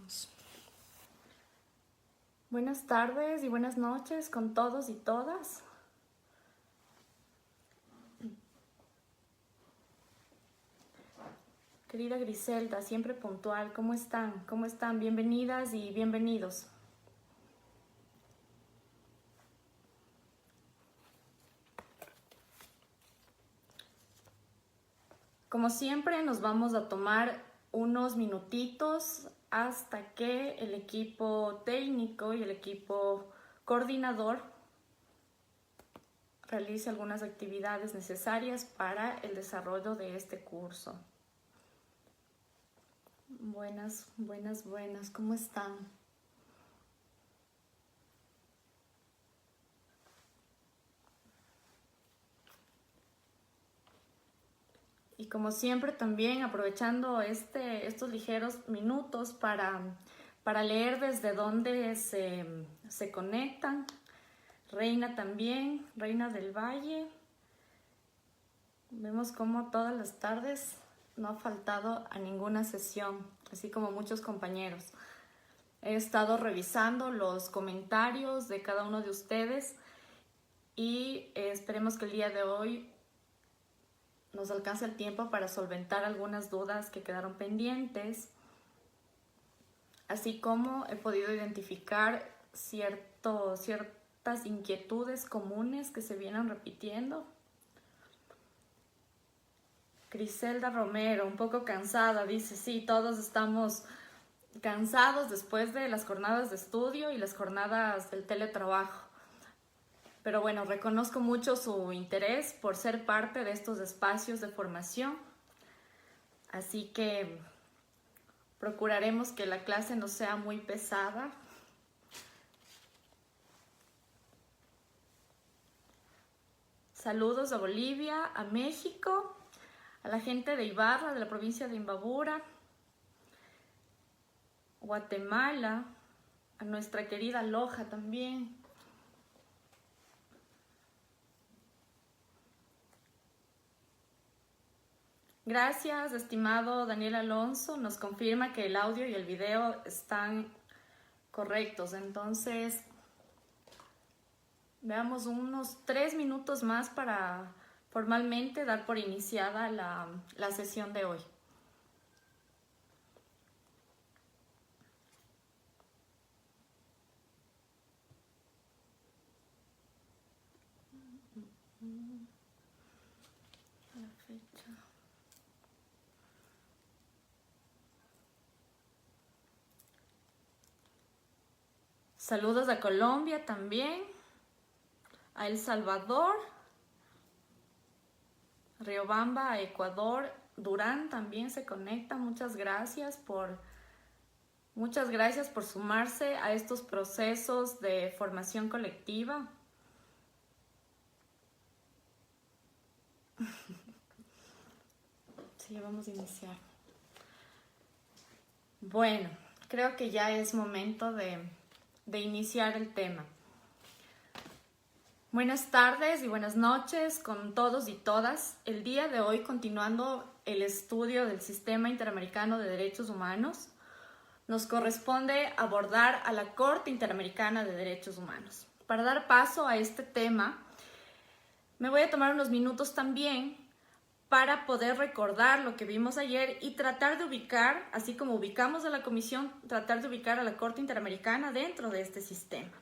Empezamos. Buenas tardes y buenas noches con todos y todas. Querida Griselda, siempre puntual, ¿cómo están? ¿Cómo están? Bienvenidas y bienvenidos. Como siempre, nos vamos a tomar unos minutitos hasta que el equipo técnico y el equipo coordinador realice algunas actividades necesarias para el desarrollo de este curso. Buenas, ¿cómo están? Y como siempre también aprovechando estos ligeros minutos para leer desde dónde se conectan. Reina también, Reina del Valle. Vemos cómo todas las tardes no ha faltado a ninguna sesión, así como muchos compañeros. He estado revisando los comentarios de cada uno de ustedes y esperemos que el día de hoy nos alcance el tiempo para solventar algunas dudas que quedaron pendientes, así como he podido identificar ciertas inquietudes comunes que se vienen repitiendo. Griselda Romero, un poco cansada, dice, sí, todos estamos cansados después de las jornadas de estudio y las jornadas del teletrabajo. Pero bueno, reconozco mucho su interés por ser parte de estos espacios de formación. Así que procuraremos que la clase no sea muy pesada. Saludos a Bolivia, a México, a la gente de Ibarra, de la provincia de Imbabura, Guatemala, a nuestra querida Loja también. Gracias, estimado Daniel Alonso. Nos confirma que el audio y el video están correctos. Entonces, veamos unos 3 minutos más para formalmente dar por iniciada la sesión de hoy. La fecha. Saludos a Colombia también, a El Salvador, Riobamba, a Ecuador, Durán también se conecta. Muchas gracias por sumarse a estos procesos de formación colectiva. Sí, vamos a iniciar. Bueno, creo que ya es momento de iniciar el tema. Buenas tardes y buenas noches con todos y todas. El día de hoy, continuando el estudio del Sistema Interamericano de Derechos Humanos, nos corresponde abordar a la Corte Interamericana de Derechos Humanos. Para dar paso a este tema, me voy a tomar unos minutos también para poder recordar lo que vimos ayer y tratar de ubicar, así como ubicamos a la Comisión, tratar de ubicar a la Corte Interamericana dentro de este sistema.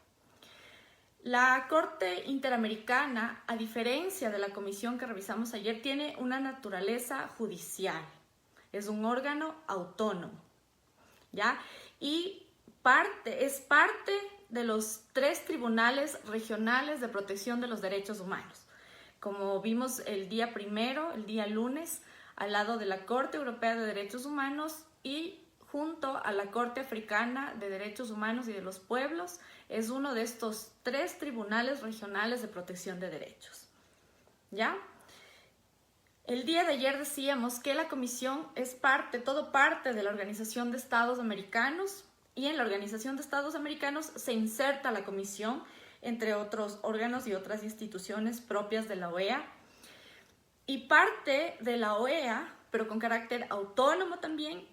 La Corte Interamericana, a diferencia de la comisión que revisamos ayer, tiene una naturaleza judicial. Es un órgano autónomo, ¿ya? Y es parte de los 3 tribunales regionales de protección de los derechos humanos. Como vimos el día primero, el día lunes, al lado de la Corte Europea de Derechos Humanos y junto a la Corte Africana de Derechos Humanos y de los Pueblos, es uno de estos 3 tribunales regionales de protección de derechos. ¿Ya? El día de ayer decíamos que la Comisión es todo parte de la Organización de Estados Americanos y en la Organización de Estados Americanos se inserta la Comisión, entre otros órganos y otras instituciones propias de la OEA. Y parte de la OEA, pero con carácter autónomo también,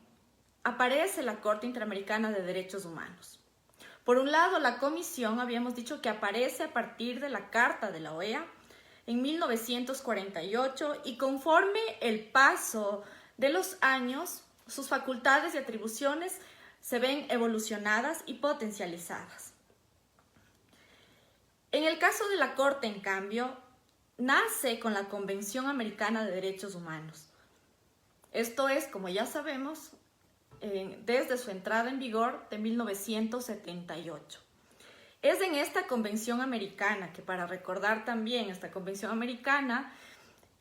aparece la Corte Interamericana de Derechos Humanos. Por un lado, la Comisión, habíamos dicho que aparece a partir de la Carta de la OEA en 1948 y conforme el paso de los años, sus facultades y atribuciones se ven evolucionadas y potencializadas. En el caso de la Corte, en cambio, nace con la Convención Americana de Derechos Humanos. Esto es, como ya sabemos, desde su entrada en vigor de 1978. Es en esta Convención Americana, que para recordar también, esta Convención Americana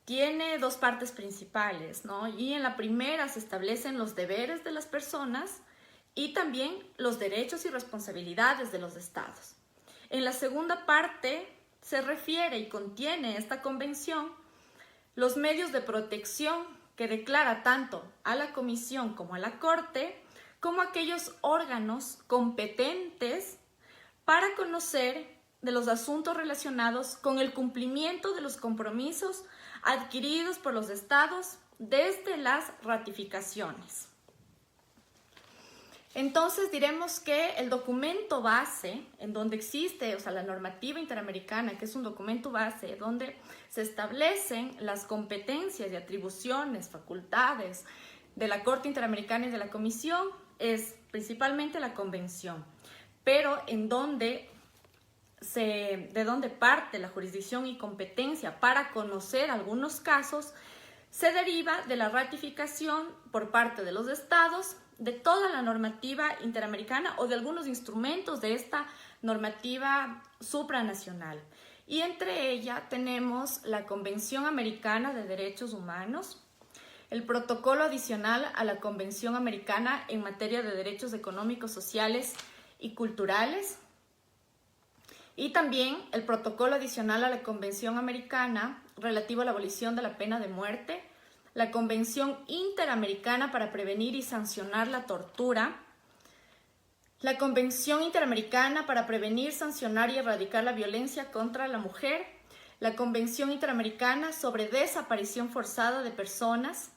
tiene dos partes principales, ¿no? Y en la primera se establecen los deberes de las personas y también los derechos y responsabilidades de los estados. En la segunda parte se refiere y contiene esta convención los medios de protección que declara tanto a la Comisión como a la Corte como aquellos órganos competentes para conocer de los asuntos relacionados con el cumplimiento de los compromisos adquiridos por los estados desde las ratificaciones. Entonces diremos que el documento base, en donde existe, la normativa interamericana, que es un documento base, donde se establecen las competencias y atribuciones, facultades de la Corte Interamericana y de la Comisión, es principalmente la Convención, pero de donde parte la jurisdicción y competencia para conocer algunos casos, se deriva de la ratificación por parte de los estados de toda la normativa interamericana o de algunos instrumentos de esta normativa supranacional. Y entre ella tenemos la Convención Americana de Derechos Humanos, el protocolo adicional a la Convención Americana en materia de derechos económicos, sociales y culturales, y también el protocolo adicional a la Convención Americana relativo a la abolición de la pena de muerte, la Convención Interamericana para prevenir y sancionar la tortura, la Convención Interamericana para prevenir, sancionar y erradicar la violencia contra la mujer, la Convención Interamericana sobre desaparición forzada de personas,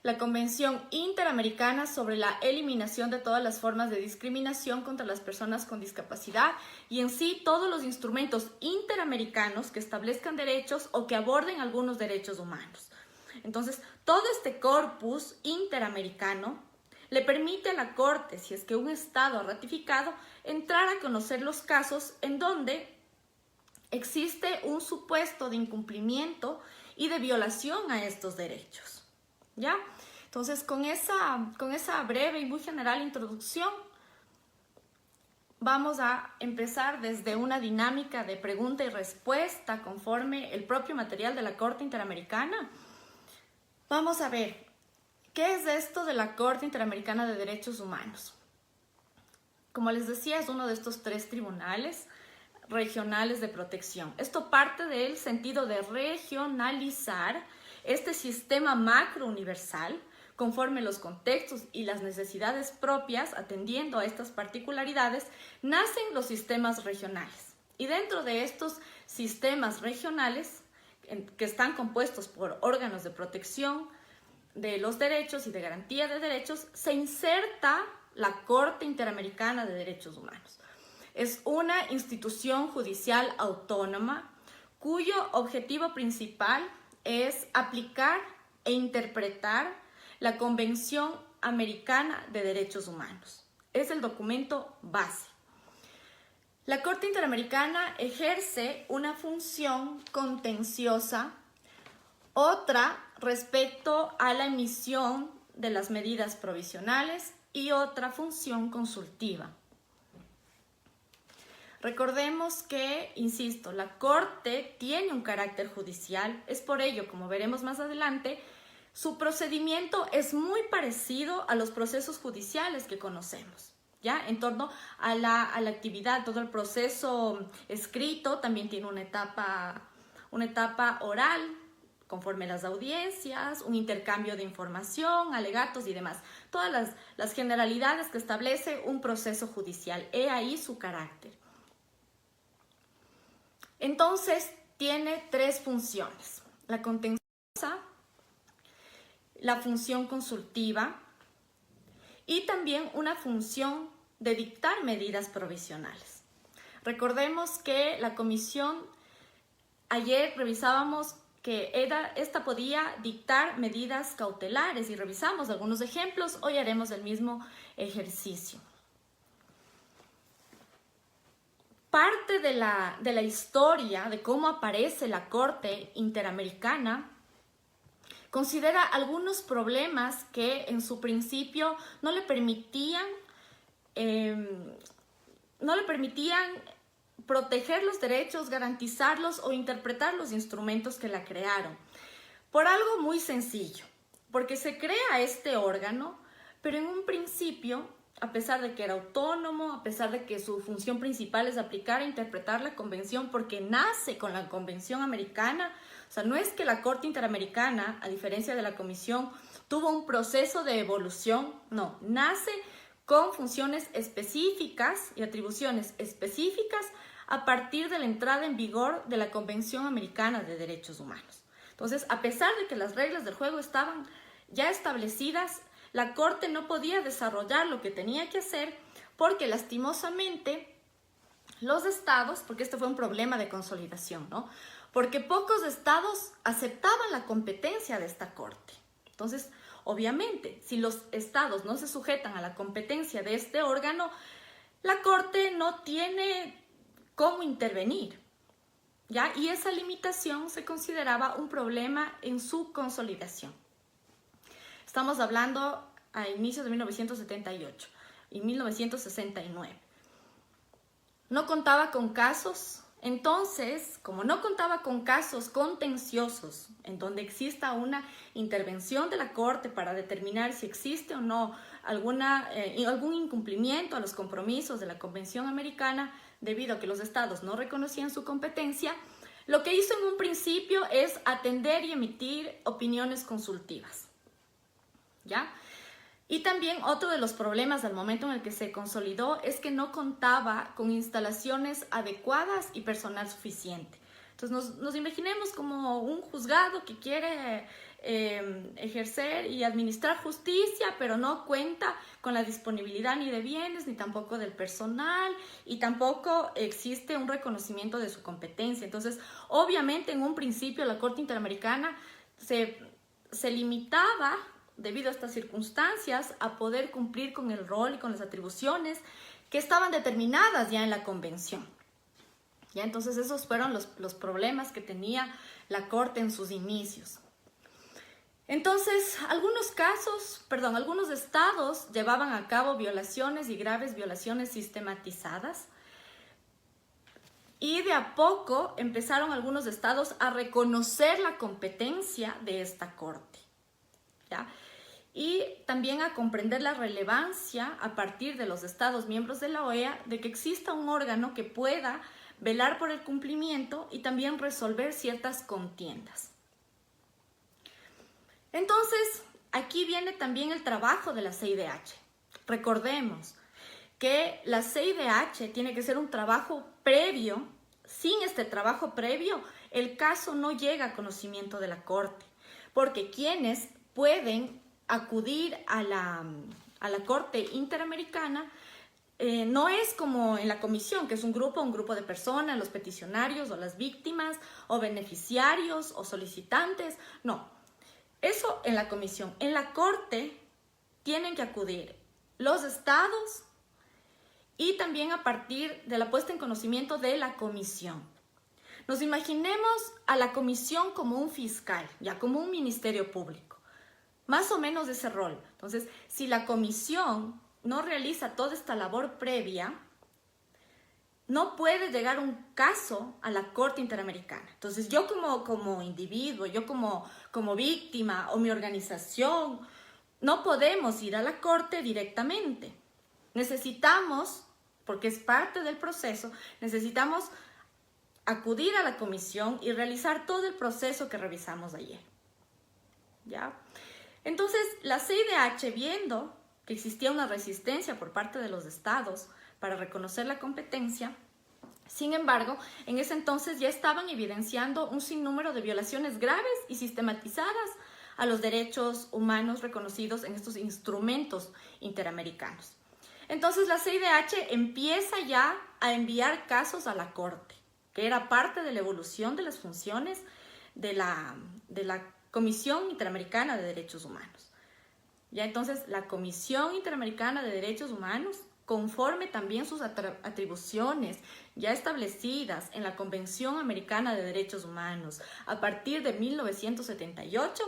la Convención Interamericana sobre la eliminación de todas las formas de discriminación contra las personas con discapacidad y en sí todos los instrumentos interamericanos que establezcan derechos o que aborden algunos derechos humanos. Entonces, todo este corpus interamericano le permite a la Corte, si es que un Estado ha ratificado, entrar a conocer los casos en donde existe un supuesto de incumplimiento y de violación a estos derechos, ¿ya? Entonces, con esa breve y muy general introducción, vamos a empezar desde una dinámica de pregunta y respuesta conforme el propio material de la Corte Interamericana. Vamos a ver, ¿qué es esto de la Corte Interamericana de Derechos Humanos? Como les decía, es uno de estos 3 tribunales regionales de protección. Esto parte del sentido de regionalizar este sistema macro universal conforme los contextos y las necesidades propias, atendiendo a estas particularidades, nacen los sistemas regionales. Y dentro de estos sistemas regionales, que están compuestos por órganos de protección de los derechos y de garantía de derechos, se inserta la Corte Interamericana de Derechos Humanos. Es una institución judicial autónoma cuyo objetivo principal es aplicar e interpretar la Convención Americana de Derechos Humanos. Es el documento base. La Corte Interamericana ejerce una función contenciosa, otra respecto a la emisión de las medidas provisionales y otra función consultiva. Recordemos que, insisto, la Corte tiene un carácter judicial, es por ello, como veremos más adelante, su procedimiento es muy parecido a los procesos judiciales que conocemos. ¿Ya? En torno a la actividad, todo el proceso escrito también tiene una etapa oral, conforme las audiencias, un intercambio de información, alegatos y demás. Todas las generalidades que establece un proceso judicial. He ahí su carácter. Entonces, tiene 3 funciones. La contenciosa, la función consultiva y también una función de dictar medidas provisionales. Recordemos que la comisión, ayer revisábamos que esta podía dictar medidas cautelares y revisamos algunos ejemplos. Hoy haremos el mismo ejercicio. Parte de la historia de cómo aparece la Corte Interamericana considera algunos problemas que en su principio no le permitían proteger los derechos, garantizarlos o interpretar los instrumentos que la crearon. Por algo muy sencillo, porque se crea este órgano, pero en un principio, a pesar de que era autónomo, a pesar de que su función principal es aplicar e interpretar la convención, porque nace con la Convención Americana, o sea, no es que la Corte Interamericana, a diferencia de la Comisión, tuvo un proceso de evolución, no, nace con funciones específicas y atribuciones específicas a partir de la entrada en vigor de la Convención Americana de Derechos Humanos. Entonces, a pesar de que las reglas del juego estaban ya establecidas, la Corte no podía desarrollar lo que tenía que hacer porque lastimosamente los estados, porque este fue un problema de consolidación, ¿no? Porque pocos estados aceptaban la competencia de esta Corte. Entonces, obviamente, si los estados no se sujetan a la competencia de este órgano, la Corte no tiene cómo intervenir, ¿ya? Y esa limitación se consideraba un problema en su consolidación. Estamos hablando a inicios de 1978 y 1969. No contaba con casos. Entonces, como no contaba con casos contenciosos en donde exista una intervención de la Corte para determinar si existe o no algún incumplimiento a los compromisos de la Convención Americana, debido a que los estados no reconocían su competencia, lo que hizo en un principio es atender y emitir opiniones consultivas, ¿ya? Y también otro de los problemas al momento en el que se consolidó es que no contaba con instalaciones adecuadas y personal suficiente. Entonces nos imaginemos como un juzgado que quiere ejercer y administrar justicia, pero no cuenta con la disponibilidad ni de bienes, ni tampoco del personal, y tampoco existe un reconocimiento de su competencia. Entonces, obviamente, en un principio la Corte Interamericana se limitaba, debido a estas circunstancias, a poder cumplir con el rol y con las atribuciones que estaban determinadas ya en la Convención. ¿Ya? Entonces esos fueron los problemas que tenía la Corte en sus inicios. Entonces, algunos estados llevaban a cabo violaciones y graves violaciones sistematizadas, y de a poco empezaron algunos estados a reconocer la competencia de esta Corte, ¿ya? Y también a comprender la relevancia a partir de los estados miembros de la OEA de que exista un órgano que pueda velar por el cumplimiento y también resolver ciertas contiendas. Entonces, aquí viene también el trabajo de la CIDH. Recordemos que la CIDH tiene que ser un trabajo previo. Sin este trabajo previo, el caso no llega a conocimiento de la Corte, porque quienes pueden acudir a la Corte Interamericana no es como en la comisión, que es un grupo de personas, los peticionarios o las víctimas o beneficiarios o solicitantes. No, eso en la comisión. En la Corte tienen que acudir los estados y también a partir de la puesta en conocimiento de la comisión. Nos imaginemos a la comisión como un fiscal, ya como un ministerio público, más o menos de ese rol. Entonces, si la comisión no realiza toda esta labor previa, no puede llegar un caso a la Corte Interamericana. Entonces, yo como individuo, yo como víctima o mi organización, no podemos ir a la Corte directamente. Necesitamos, porque es parte del proceso, necesitamos acudir a la comisión y realizar todo el proceso que revisamos ayer, ¿ya? Entonces, la CIDH, viendo que existía una resistencia por parte de los estados para reconocer la competencia, sin embargo, en ese entonces ya estaban evidenciando un sinnúmero de violaciones graves y sistematizadas a los derechos humanos reconocidos en estos instrumentos interamericanos. Entonces la CIDH empieza ya a enviar casos a la Corte, que era parte de la evolución de las funciones de la Comisión Interamericana de Derechos Humanos. Ya entonces la Comisión Interamericana de Derechos Humanos, conforme también sus atribuciones ya establecidas en la Convención Americana de Derechos Humanos a partir de 1978,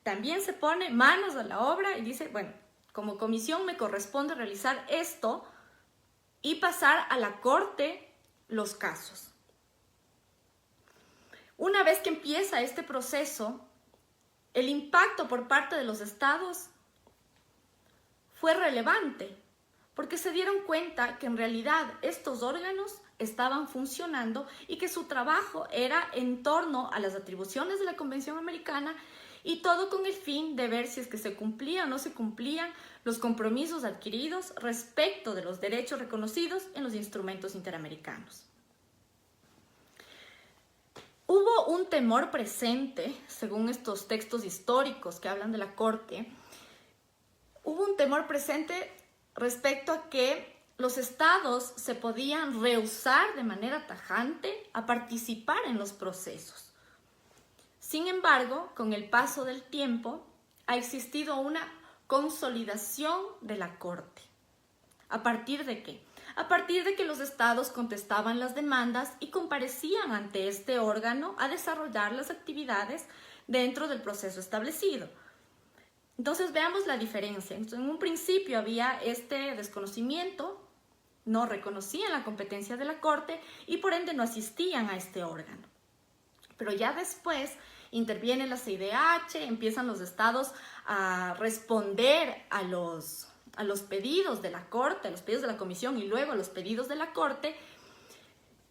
también se pone manos a la obra y dice, bueno, como comisión me corresponde realizar esto y pasar a la Corte los casos. Una vez que empieza este proceso, el impacto por parte de los estados fue relevante, porque se dieron cuenta que en realidad estos órganos estaban funcionando y que su trabajo era en torno a las atribuciones de la Convención Americana y todo con el fin de ver si es que se cumplían o no se cumplían los compromisos adquiridos respecto de los derechos reconocidos en los instrumentos interamericanos. Hubo un temor presente, según estos textos históricos que hablan de la Corte, hubo un temor presente respecto a que los estados se podían rehusar de manera tajante a participar en los procesos. Sin embargo, con el paso del tiempo, ha existido una consolidación de la Corte. ¿A partir de qué? A partir de que los estados contestaban las demandas y comparecían ante este órgano a desarrollar las actividades dentro del proceso establecido. Entonces veamos la diferencia. En un principio había este desconocimiento, no reconocían la competencia de la Corte y por ende no asistían a este órgano. Pero ya después interviene la CIDH, empiezan los estados a responder a los pedidos de la Corte, a los pedidos de la Comisión y luego a los pedidos de la Corte,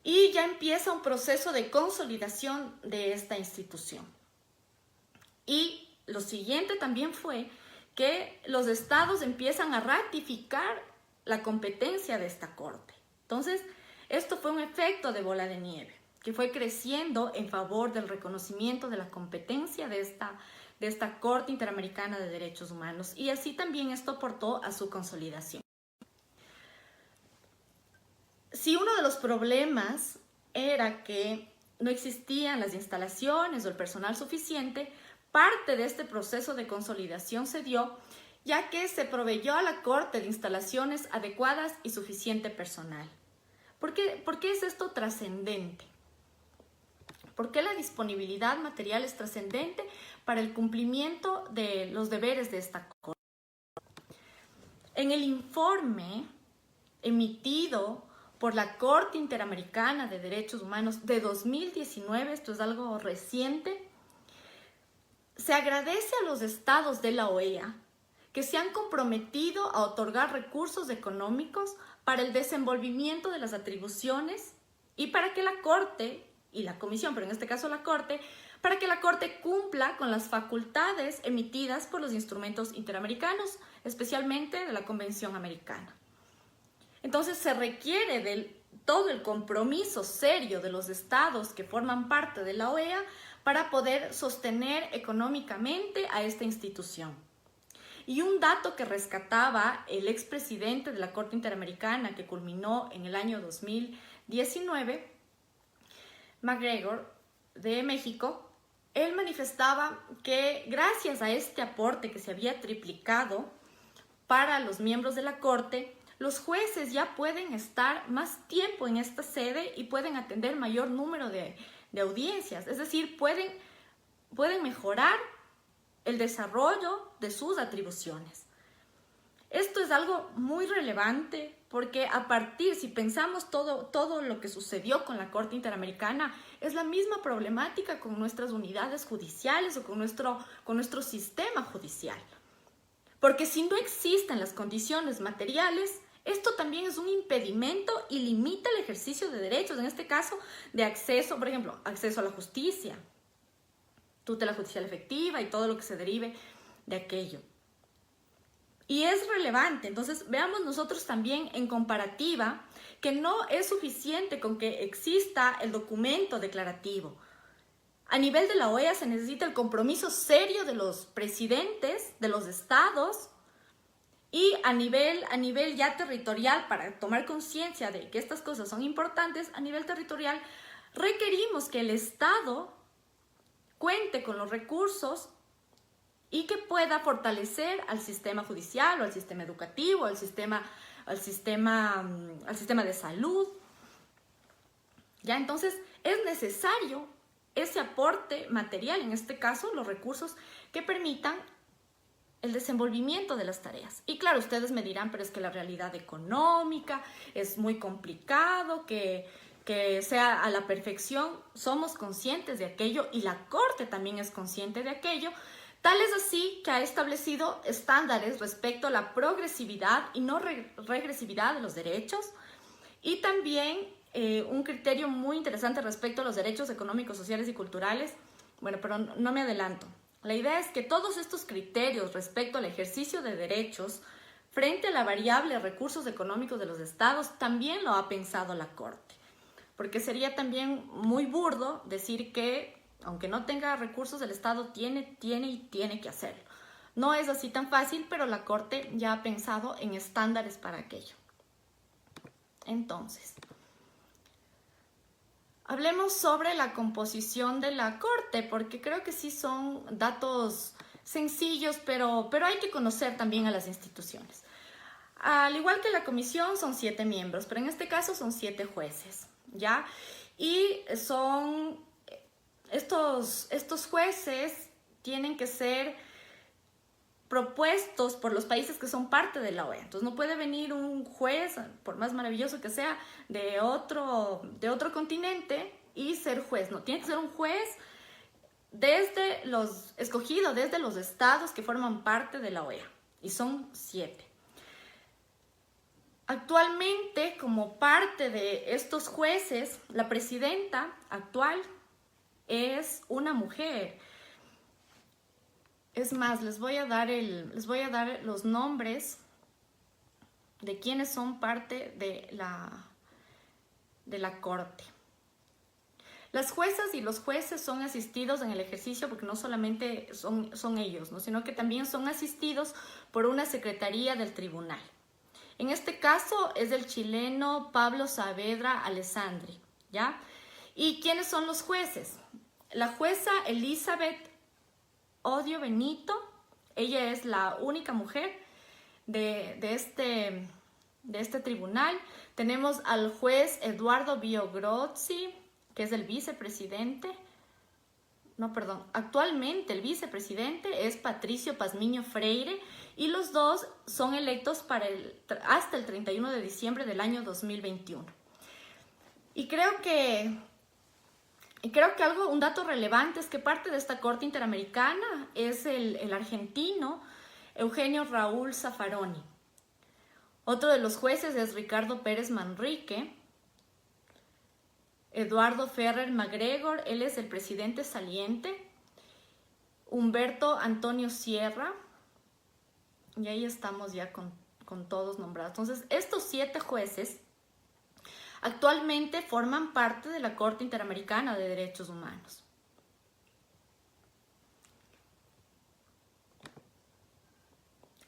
y ya empieza un proceso de consolidación de esta institución. Y lo siguiente también fue que los estados empiezan a ratificar la competencia de esta Corte. Entonces, esto fue un efecto de bola de nieve, que fue creciendo en favor del reconocimiento de la competencia de esta Corte Interamericana de Derechos Humanos, y así también esto aportó a su consolidación. Si uno de los problemas era que no existían las instalaciones o el personal suficiente, parte de este proceso de consolidación se dio ya que se proveyó a la Corte de instalaciones adecuadas y suficiente personal. ¿Por qué es esto trascendente? ¿Por qué la disponibilidad material es trascendente para el cumplimiento de los deberes de esta Corte? En el informe emitido por la Corte Interamericana de Derechos Humanos de 2019, esto es algo reciente, se agradece a los estados de la OEA que se han comprometido a otorgar recursos económicos para el desenvolvimiento de las atribuciones y para que la Corte y la Comisión, pero en este caso la Corte, para que la Corte cumpla con las facultades emitidas por los instrumentos interamericanos, especialmente de la Convención Americana. Entonces se requiere de todo el compromiso serio de los estados que forman parte de la OEA para poder sostener económicamente a esta institución. Y un dato que rescataba el expresidente de la Corte Interamericana, que culminó en el año 2019, McGregor, de México, él manifestaba que gracias a este aporte que se había triplicado para los miembros de la Corte, los jueces ya pueden estar más tiempo en esta sede y pueden atender mayor número de audiencias, es decir, pueden mejorar el desarrollo de sus atribuciones. Esto es algo muy relevante porque si pensamos todo lo que sucedió con la Corte Interamericana, es la misma problemática con nuestras unidades judiciales o con nuestro sistema judicial. Porque si no existen las condiciones materiales, esto también es un impedimento y limita el ejercicio de derechos, en este caso de acceso, por ejemplo, acceso a la justicia, tutela judicial efectiva y todo lo que se derive de aquello. Y es relevante, entonces veamos nosotros también en comparativa que no es suficiente con que exista el documento declarativo. A nivel de la OEA se necesita el compromiso serio de los presidentes de los estados y a nivel ya territorial, para tomar conciencia de que estas cosas son importantes, a nivel territorial requerimos que el Estado cuente con los recursos y que pueda fortalecer al sistema judicial o al sistema educativo, al sistema de salud. ¿Ya? Entonces es necesario ese aporte material, en este caso los recursos que permitan el desenvolvimiento de las tareas. Y claro, ustedes me dirán, pero es que la realidad económica es muy complicado, que sea a la perfección. Somos conscientes de aquello y la Corte también es consciente de aquello. Tal es así que ha establecido estándares respecto a la progresividad y no regresividad de los derechos, y también un criterio muy interesante respecto a los derechos económicos, sociales y culturales. Bueno, pero no me adelanto. La idea es que todos estos criterios respecto al ejercicio de derechos frente a la variable recursos económicos de los estados también lo ha pensado la Corte, porque sería también muy burdo decir que aunque no tenga recursos el Estado tiene que hacerlo. No es así tan fácil, pero la Corte ya ha pensado en estándares para aquello. Entonces, hablemos sobre la composición de la Corte, porque creo que sí son datos sencillos, pero hay que conocer también a las instituciones. Al igual que la comisión, son 7 miembros, pero en este caso son 7 jueces, ¿ya? Y son estos jueces tienen que ser propuestos por los países que son parte de la OEA. Entonces no puede venir un juez, por más maravilloso que sea, de otro continente y ser juez. No, tiene que ser un juez escogido desde los estados que forman parte de la OEA. Y son 7. Actualmente, como parte de estos jueces, la presidenta actual es una mujer. Es más, les voy a dar los nombres de quienes son parte de la Corte. Las juezas y los jueces son asistidos en el ejercicio, porque no solamente son ellos, ¿no? Sino que también son asistidos por una secretaría del tribunal. En este caso es el chileno Pablo Saavedra Alessandri, ¿ya? ¿Y quiénes son los jueces? La jueza Elizabeth Odio Benito, ella es la única mujer de este tribunal. Tenemos al juez Eduardo Biogrozzi, que es el vicepresidente. No, perdón, actualmente el vicepresidente es Patricio Pazmiño Freire, y los dos son electos hasta el 31 de diciembre del año 2021. Y creo que un dato relevante es que parte de esta Corte Interamericana es el argentino Eugenio Raúl Zaffaroni. Otro de los jueces es Ricardo Pérez Manrique. Eduardo Ferrer MacGregor, él es el presidente saliente. Humberto Antonio Sierra. Y ahí estamos ya con todos nombrados. Entonces, estos 7 jueces actualmente forman parte de la Corte Interamericana de Derechos Humanos.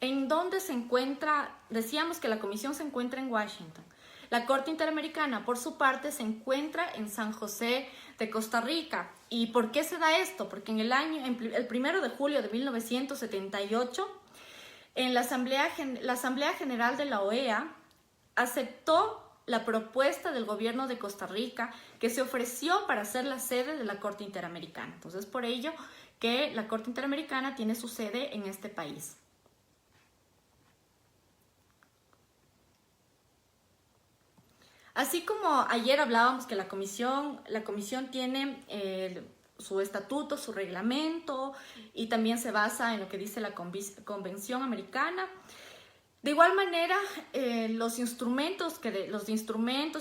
¿En dónde se encuentra? Decíamos que la comisión se encuentra en Washington. La Corte Interamericana, por su parte, se encuentra en San José de Costa Rica. ¿Y por qué se da esto? Porque el 1 de julio de 1978, en la Asamblea General de la OEA aceptó la propuesta del gobierno de Costa Rica, que se ofreció para ser la sede de la Corte Interamericana. Entonces, por ello que la Corte Interamericana tiene su sede en este país. Así como ayer hablábamos que la comisión tiene su estatuto, su reglamento, y también se basa en lo que dice la Convención Americana. De igual manera, los instrumentos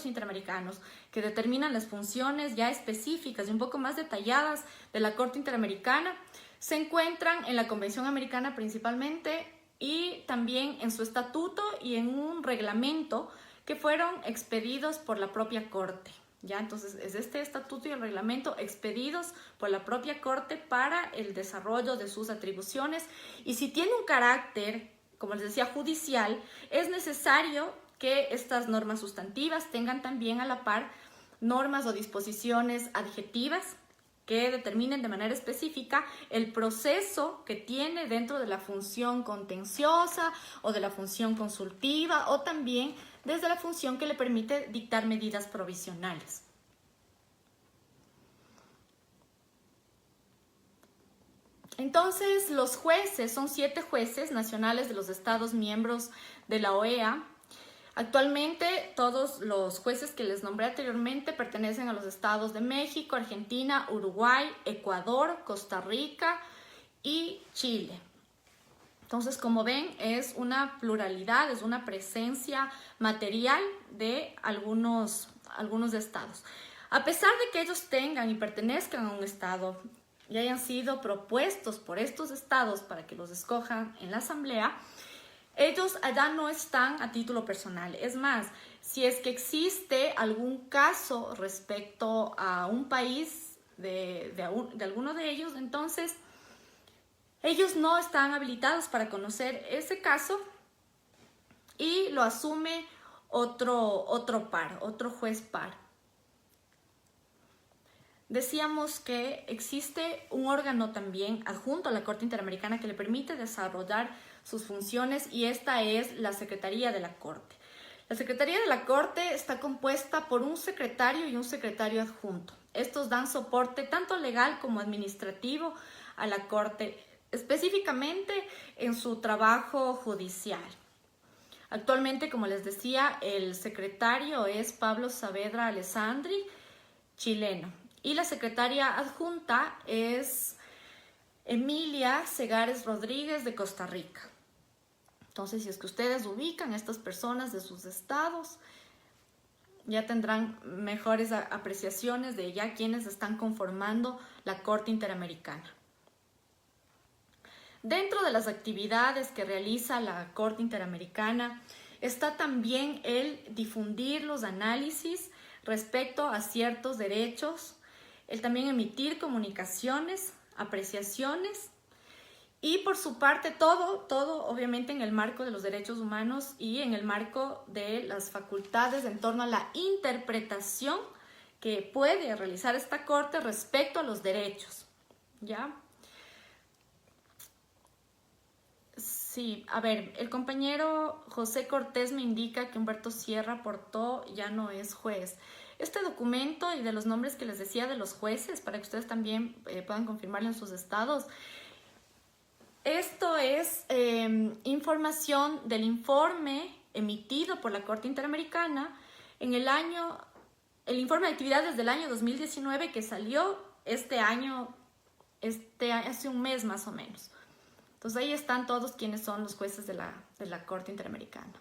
interamericanos que determinan las funciones ya específicas y un poco más detalladas de la Corte Interamericana se encuentran en la Convención Americana principalmente, y también en su estatuto y en un reglamento que fueron expedidos por la propia Corte, ¿Ya? Entonces, es este estatuto y el reglamento expedidos por la propia Corte para el desarrollo de sus atribuciones. Y si tiene un carácter, como les decía, judicial, es necesario que estas normas sustantivas tengan también a la par normas o disposiciones adjetivas que determinen de manera específica el proceso que tiene dentro de la función contenciosa o de la función consultiva, o también desde la función que le permite dictar medidas provisionales. Entonces, los jueces son 7 jueces nacionales de los estados miembros de la OEA. Actualmente, todos los jueces que les nombré anteriormente pertenecen a los estados de México, Argentina, Uruguay, Ecuador, Costa Rica y Chile. Entonces, como ven, es una pluralidad, es una presencia material de algunos estados. A pesar de que ellos tengan y pertenezcan a un estado y hayan sido propuestos por estos estados para que los escojan en la asamblea, ellos allá no están a título personal. Es más, si es que existe algún caso respecto a un país de alguno de ellos, entonces ellos no están habilitados para conocer ese caso y lo asume otro juez par. Decíamos que existe un órgano también adjunto a la Corte Interamericana que le permite desarrollar sus funciones, y esta es la Secretaría de la Corte. La Secretaría de la Corte está compuesta por un secretario y un secretario adjunto. Estos dan soporte tanto legal como administrativo a la Corte, específicamente en su trabajo judicial. Actualmente, como les decía, el secretario es Pablo Saavedra Alessandri, chileno, y la secretaria adjunta es Emilia Segares Rodríguez, de Costa Rica. Entonces, si es que ustedes ubican a estas personas de sus estados, ya tendrán mejores apreciaciones de ya quienes están conformando la Corte Interamericana. Dentro de las actividades que realiza la Corte Interamericana está también el difundir los análisis respecto a ciertos derechos, el también emitir comunicaciones, apreciaciones, y por su parte todo obviamente en el marco de los derechos humanos y en el marco de las facultades en torno a la interpretación que puede realizar esta Corte respecto a los derechos, ¿ya? Sí, a ver, el compañero José Cortés me indica que Humberto Sierra Portó ya no es juez. Este documento y de los nombres que les decía de los jueces, para que ustedes también puedan confirmarlo en sus estados, esto es información del informe emitido por la Corte Interamericana en el informe de actividades del año 2019, que salió hace un mes más o menos. Entonces ahí están todos quienes son los jueces de la Corte Interamericana.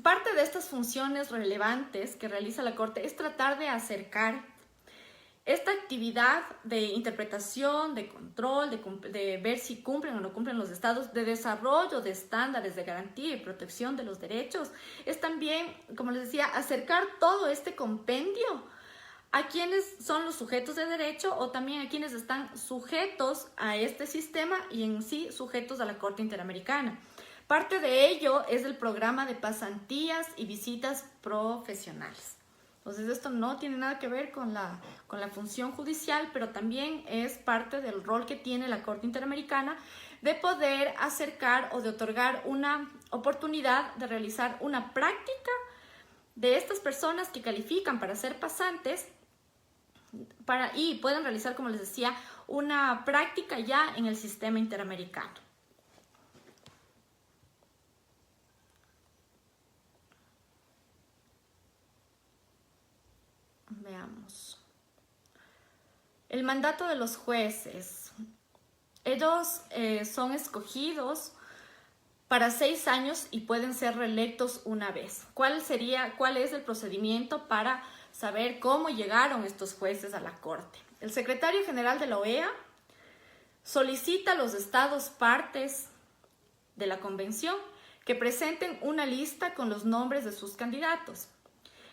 Parte de estas funciones relevantes que realiza la Corte es tratar de acercar esta actividad de interpretación, de control, de ver si cumplen o no cumplen los estados, de desarrollo de estándares de garantía y protección de los derechos. Es también, como les decía, acercar todo este compendio a quienes son los sujetos de derecho, o también a quienes están sujetos a este sistema y en sí sujetos a la Corte Interamericana. Parte de ello es el programa de pasantías y visitas profesionales. Entonces, esto no tiene nada que ver con la función judicial, pero también es parte del rol que tiene la Corte Interamericana de poder acercar o de otorgar una oportunidad de realizar una práctica de estas personas que califican para ser pasantes y pueden realizar, como les decía, una práctica ya en el sistema interamericano. Veamos. El mandato de los jueces. Ellos son escogidos para 6 años y pueden ser reelectos una vez. ¿Cuál es el procedimiento para saber cómo llegaron estos jueces a la Corte? El secretario general de la OEA solicita a los estados partes de la convención que presenten una lista con los nombres de sus candidatos.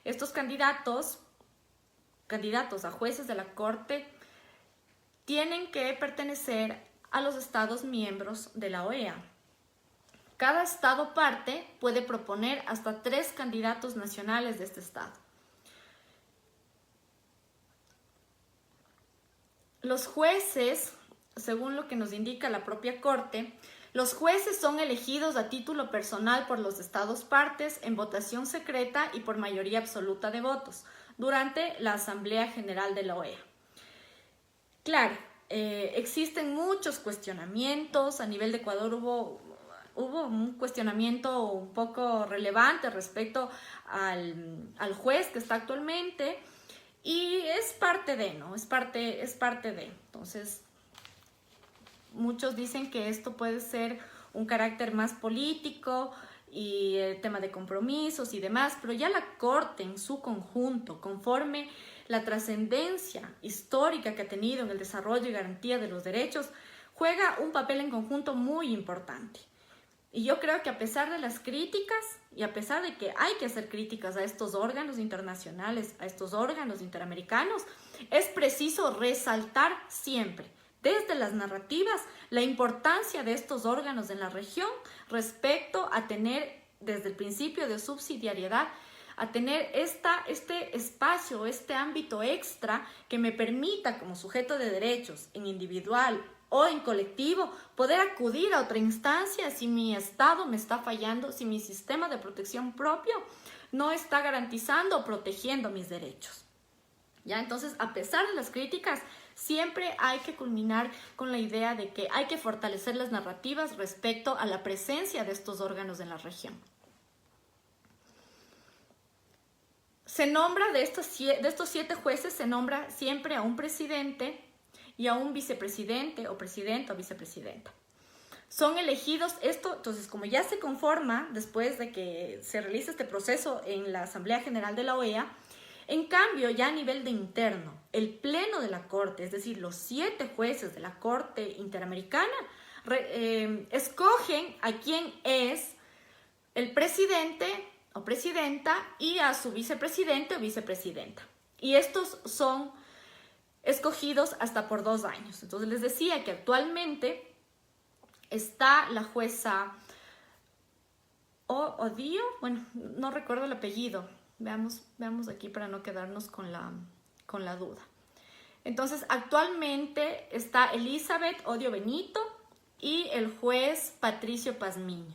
Estos candidatos a jueces de la Corte tienen que pertenecer a los estados miembros de la OEA. Cada estado parte puede proponer hasta 3 candidatos nacionales de este estado. Los jueces, según lo que nos indica la propia Corte, los jueces son elegidos a título personal por los estados partes en votación secreta y por mayoría absoluta de votos durante la Asamblea General de la OEA. Claro, existen muchos cuestionamientos. A nivel de Ecuador hubo un cuestionamiento un poco relevante respecto al juez que está actualmente, y es parte de, ¿no? Es parte de. Entonces, muchos dicen que esto puede ser un carácter más político y el tema de compromisos y demás, pero ya la Corte en su conjunto, conforme la trascendencia histórica que ha tenido en el desarrollo y garantía de los derechos, juega un papel en conjunto muy importante. Y yo creo que a pesar de las críticas y a pesar de que hay que hacer críticas a estos órganos internacionales, a estos órganos interamericanos, es preciso resaltar siempre, desde las narrativas, la importancia de estos órganos en la región respecto a tener, desde el principio de subsidiariedad, a tener este espacio, este ámbito extra que me permita, como sujeto de derechos, en individual o en colectivo, poder acudir a otra instancia si mi Estado me está fallando, si mi sistema de protección propio no está garantizando o protegiendo mis derechos. ¿Ya? Entonces, a pesar de las críticas, siempre hay que culminar con la idea de que hay que fortalecer las narrativas respecto a la presencia de estos órganos en la región. Se nombra de estos 7 jueces, se nombra siempre a un presidente y a un vicepresidente o presidenta o vicepresidenta. Son elegidos entonces, como ya se conforma después de que se realice este proceso en la Asamblea General de la OEA, en cambio, ya a nivel de interno, el Pleno de la Corte, es decir, los 7 jueces de la Corte Interamericana, escogen a quién es el presidente o presidenta y a su vicepresidente o vicepresidenta. Y estos son escogidos hasta por 2 años. Entonces les decía que actualmente está la jueza Odío, bueno, no recuerdo el apellido. Veamos aquí para no quedarnos con la duda. Entonces, actualmente está Elizabeth Odio Benito y el juez Patricio Pazmiño.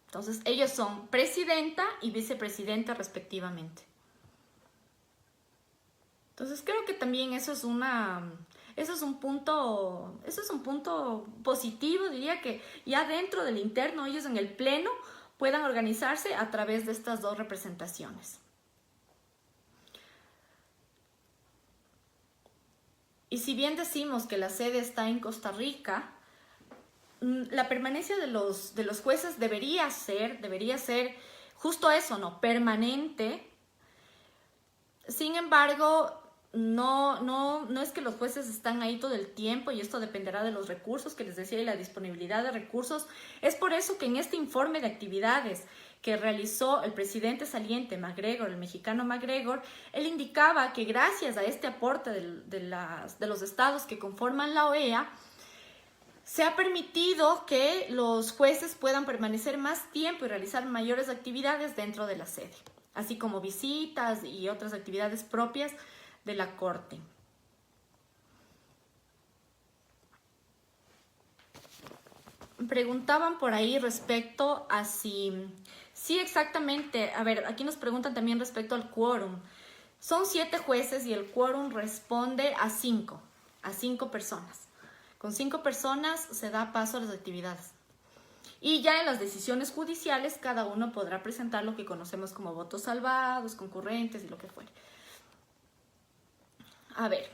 Entonces, ellos son presidenta y vicepresidenta respectivamente. Entonces, creo que también eso es un punto positivo, diría, que ya dentro del interno, ellos en el pleno puedan organizarse a través de estas 2 representaciones. Y si bien decimos que la sede está en Costa Rica, la permanencia de los jueces debería ser justo eso, ¿no? Permanente. Sin embargo, no es que los jueces están ahí todo el tiempo, y esto dependerá de los recursos que les decía y la disponibilidad de recursos. Es por eso que en este informe de actividades que realizó el presidente saliente McGregor, el mexicano McGregor, él indicaba que gracias a este aporte de los estados que conforman la OEA, se ha permitido que los jueces puedan permanecer más tiempo y realizar mayores actividades dentro de la sede, así como visitas y otras actividades propias de la Corte. Preguntaban por ahí respecto a si exactamente, a ver, aquí nos preguntan también respecto al quórum. Son 7 jueces y el quórum responde a 5 personas. Con 5 personas se da paso a las actividades. Y ya en las decisiones judiciales cada uno podrá presentar lo que conocemos como votos salvados, concurrentes y lo que fuere. A ver,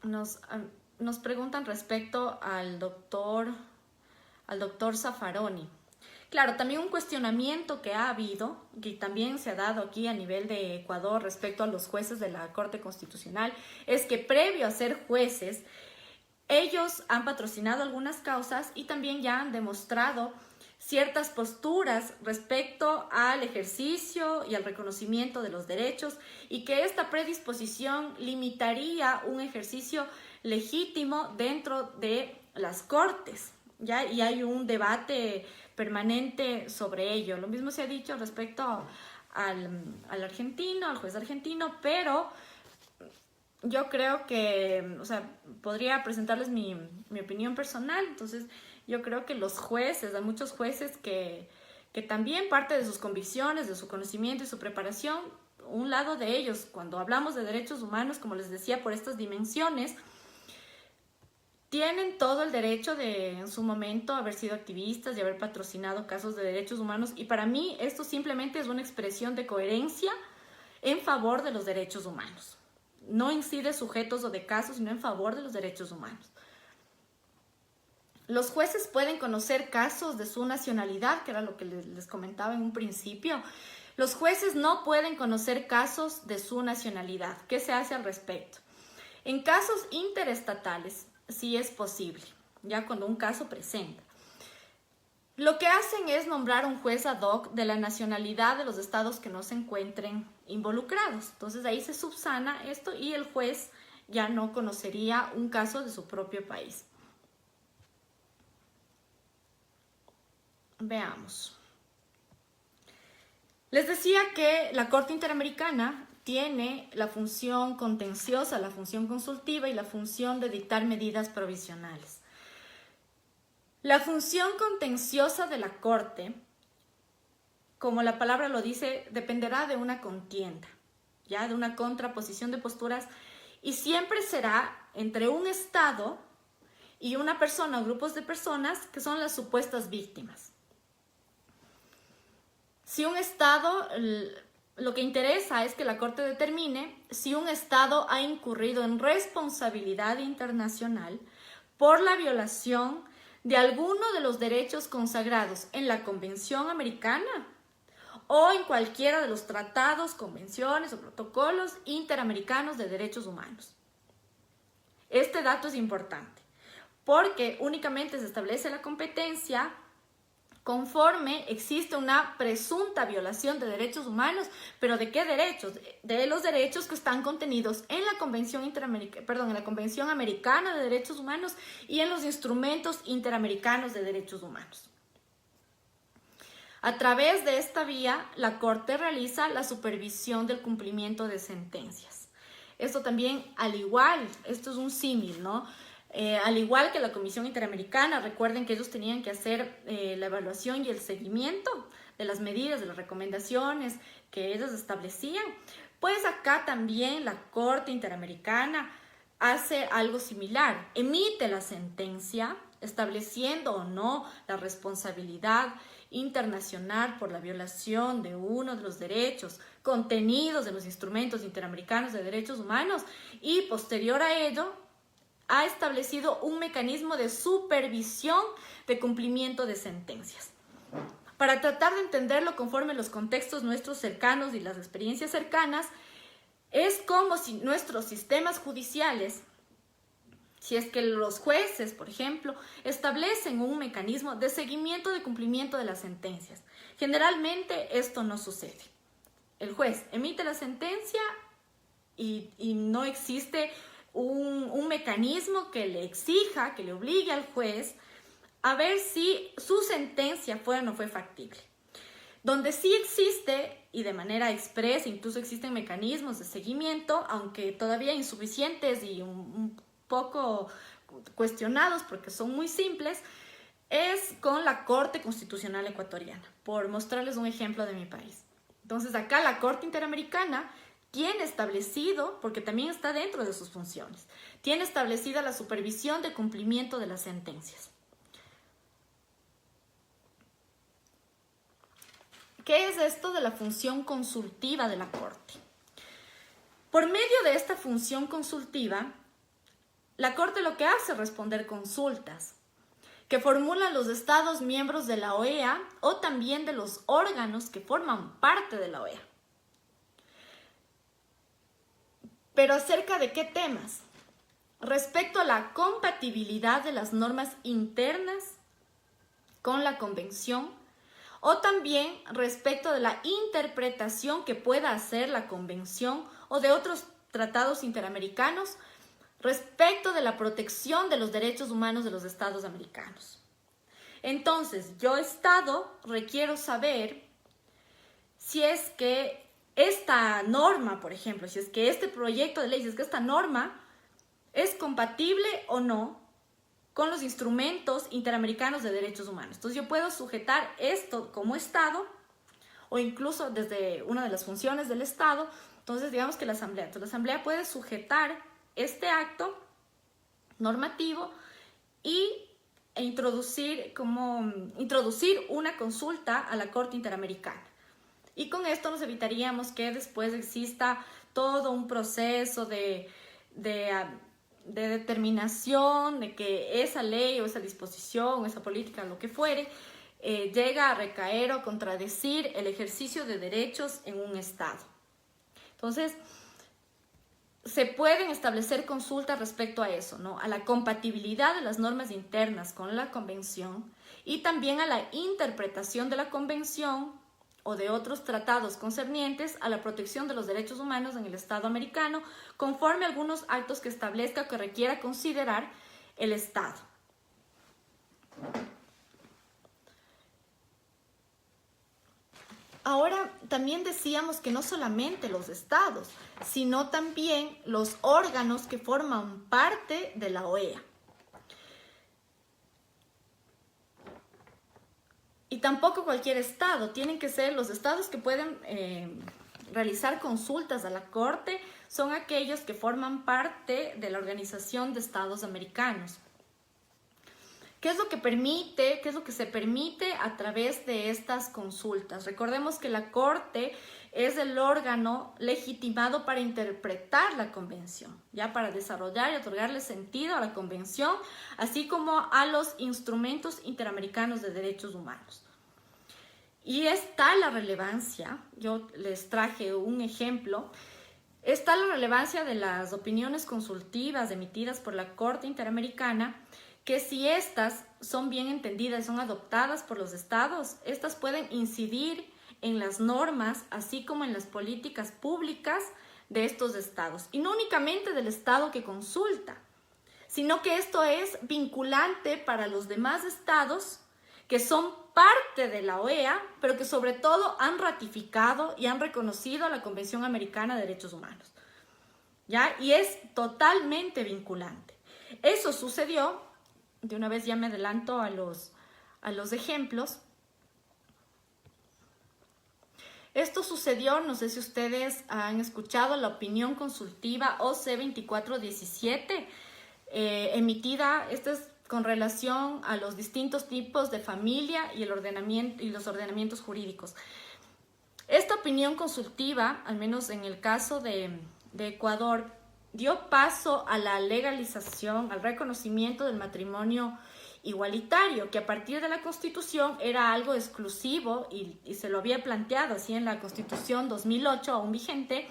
nos preguntan respecto al doctor Zaffaroni. Claro, también un cuestionamiento que ha habido, que también se ha dado aquí a nivel de Ecuador respecto a los jueces de la Corte Constitucional, es que previo a ser jueces, Ellos han patrocinado algunas causas y también ya han demostrado ciertas posturas respecto al ejercicio y al reconocimiento de los derechos, y que esta predisposición limitaría un ejercicio legítimo dentro de las cortes, ¿ya? Y hay un debate permanente sobre ello. Lo mismo se ha dicho respecto al argentino, al juez argentino, pero yo creo que, o sea, podría presentarles mi opinión personal. Entonces, yo creo que los jueces, hay muchos jueces que también parte de sus convicciones, de su conocimiento y su preparación, un lado de ellos, cuando hablamos de derechos humanos, como les decía, por estas dimensiones, tienen todo el derecho de, en su momento, haber sido activistas y haber patrocinado casos de derechos humanos. Y para mí esto simplemente es una expresión de coherencia en favor de los derechos humanos. No incide sujetos o de casos, sino en favor de los derechos humanos. Los jueces pueden conocer casos de su nacionalidad, que era lo que les comentaba en un principio. Los jueces no pueden conocer casos de su nacionalidad. ¿Qué se hace al respecto? En casos interestatales, sí es posible, ya cuando un caso presenta. Lo que hacen es nombrar un juez ad hoc de la nacionalidad de los estados que no se encuentren involucrados. Entonces ahí se subsana esto y el juez ya no conocería un caso de su propio país. Veamos. Les decía que la Corte Interamericana tiene la función contenciosa, la función consultiva y la función de dictar medidas provisionales. La función contenciosa de la Corte, como la palabra lo dice, dependerá de una contienda, ya de una contraposición de posturas, y siempre será entre un Estado y una persona o grupos de personas que son las supuestas víctimas. Si un Estado, lo que interesa es que la Corte determine si un Estado ha incurrido en responsabilidad internacional por la violación de alguno de los derechos consagrados en la Convención Americana o en cualquiera de los tratados, convenciones o protocolos interamericanos de derechos humanos. Este dato es importante porque únicamente se establece la competencia conforme existe una presunta violación de derechos humanos. ¿Pero de qué derechos? De los derechos que están contenidos en la Convención en la Convención Americana de Derechos Humanos y en los instrumentos interamericanos de derechos humanos. A través de esta vía, la Corte realiza la supervisión del cumplimiento de sentencias. Esto también, al igual, esto es un símil, ¿no? Al igual que la Comisión Interamericana, recuerden que ellos tenían que hacer la evaluación y el seguimiento de las medidas, de las recomendaciones que ellos establecían. Pues acá también la Corte Interamericana hace algo similar, emite la sentencia estableciendo o no la responsabilidad internacional por la violación de uno de los derechos contenidos en los instrumentos interamericanos de derechos humanos, y posterior a ello ha establecido un mecanismo de supervisión de cumplimiento de sentencias. Para tratar de entenderlo conforme los contextos nuestros cercanos y las experiencias cercanas, es como si nuestros sistemas judiciales, si es que los jueces, por ejemplo, establecen un mecanismo de seguimiento de cumplimiento de las sentencias. Generalmente esto no sucede. El juez emite la sentencia y no existe un mecanismo que le exija, que le obligue al juez a ver si su sentencia fue o no fue factible. Donde sí existe, y de manera expresa, incluso existen mecanismos de seguimiento, aunque todavía insuficientes y un poco cuestionados porque son muy simples, es con la Corte Constitucional Ecuatoriana, por mostrarles un ejemplo de mi país. Entonces acá la Corte Interamericana tiene establecido, porque también está dentro de sus funciones, tiene establecida la supervisión de cumplimiento de las sentencias. ¿Qué es esto de la función consultiva de la Corte? Por medio de esta función consultiva, la Corte lo que hace es responder consultas que formulan los Estados miembros de la OEA o también de los órganos que forman parte de la OEA. ¿Pero acerca de qué temas? respecto a la compatibilidad de las normas internas con la Convención, o también respecto de la interpretación que pueda hacer la Convención o de otros tratados interamericanos respecto de la protección de los derechos humanos de los estados americanos. Entonces, yo, Estado, requiero saber si es que esta norma, por ejemplo, si es que este proyecto de ley, si es que esta norma es compatible o no con los instrumentos interamericanos de derechos humanos. Entonces, yo puedo sujetar esto como Estado o incluso desde una de las funciones del Estado. Entonces, digamos que la Asamblea puede sujetar este acto normativo e introducir una consulta a la Corte Interamericana. Y con esto nos evitaríamos que después exista todo un proceso de determinación de que esa ley o esa disposición o esa política, lo que fuere, llega a recaer o contradecir el ejercicio de derechos en un Estado. Entonces, se pueden establecer consultas respecto a eso, ¿no? A la compatibilidad de las normas internas con la Convención y también a la interpretación de la Convención o de otros tratados concernientes a la protección de los derechos humanos en el Estado americano, conforme a algunos actos que establezca o que requiera considerar el Estado. Ahora, también decíamos que no solamente los estados, sino también los órganos que forman parte de la OEA. Y tampoco cualquier estado, tienen que ser los estados que pueden realizar consultas a la Corte, son aquellos que forman parte de la Organización de Estados Americanos. ¿Qué es lo que permite? ¿Qué es lo que se permite a través de estas consultas? Recordemos que la Corte es el órgano legitimado para interpretar la Convención, ya para desarrollar y otorgarle sentido a la Convención, así como a los instrumentos interamericanos de derechos humanos. Y está la relevancia, yo les traje un ejemplo, está la relevancia de las opiniones consultivas emitidas por la Corte Interamericana, que si estas son bien entendidas y son adoptadas por los estados, estas pueden incidir en las normas, así como en las políticas públicas de estos estados. Y no únicamente del estado que consulta, sino que esto es vinculante para los demás estados que son parte de la OEA, pero que sobre todo han ratificado y han reconocido la Convención Americana de Derechos Humanos, ¿ya? Y es totalmente vinculante. Eso sucedió, de una vez ya me adelanto a los ejemplos. Esto sucedió, no sé si ustedes han escuchado la opinión consultiva OC-2417, emitida, esta es con relación a los distintos tipos de familia y los ordenamientos jurídicos. Esta opinión consultiva, al menos en el caso de Ecuador, dio paso a la legalización, al reconocimiento del matrimonio igualitario, que a partir de la Constitución era algo exclusivo y se lo había planteado así en la Constitución 2008, aún vigente,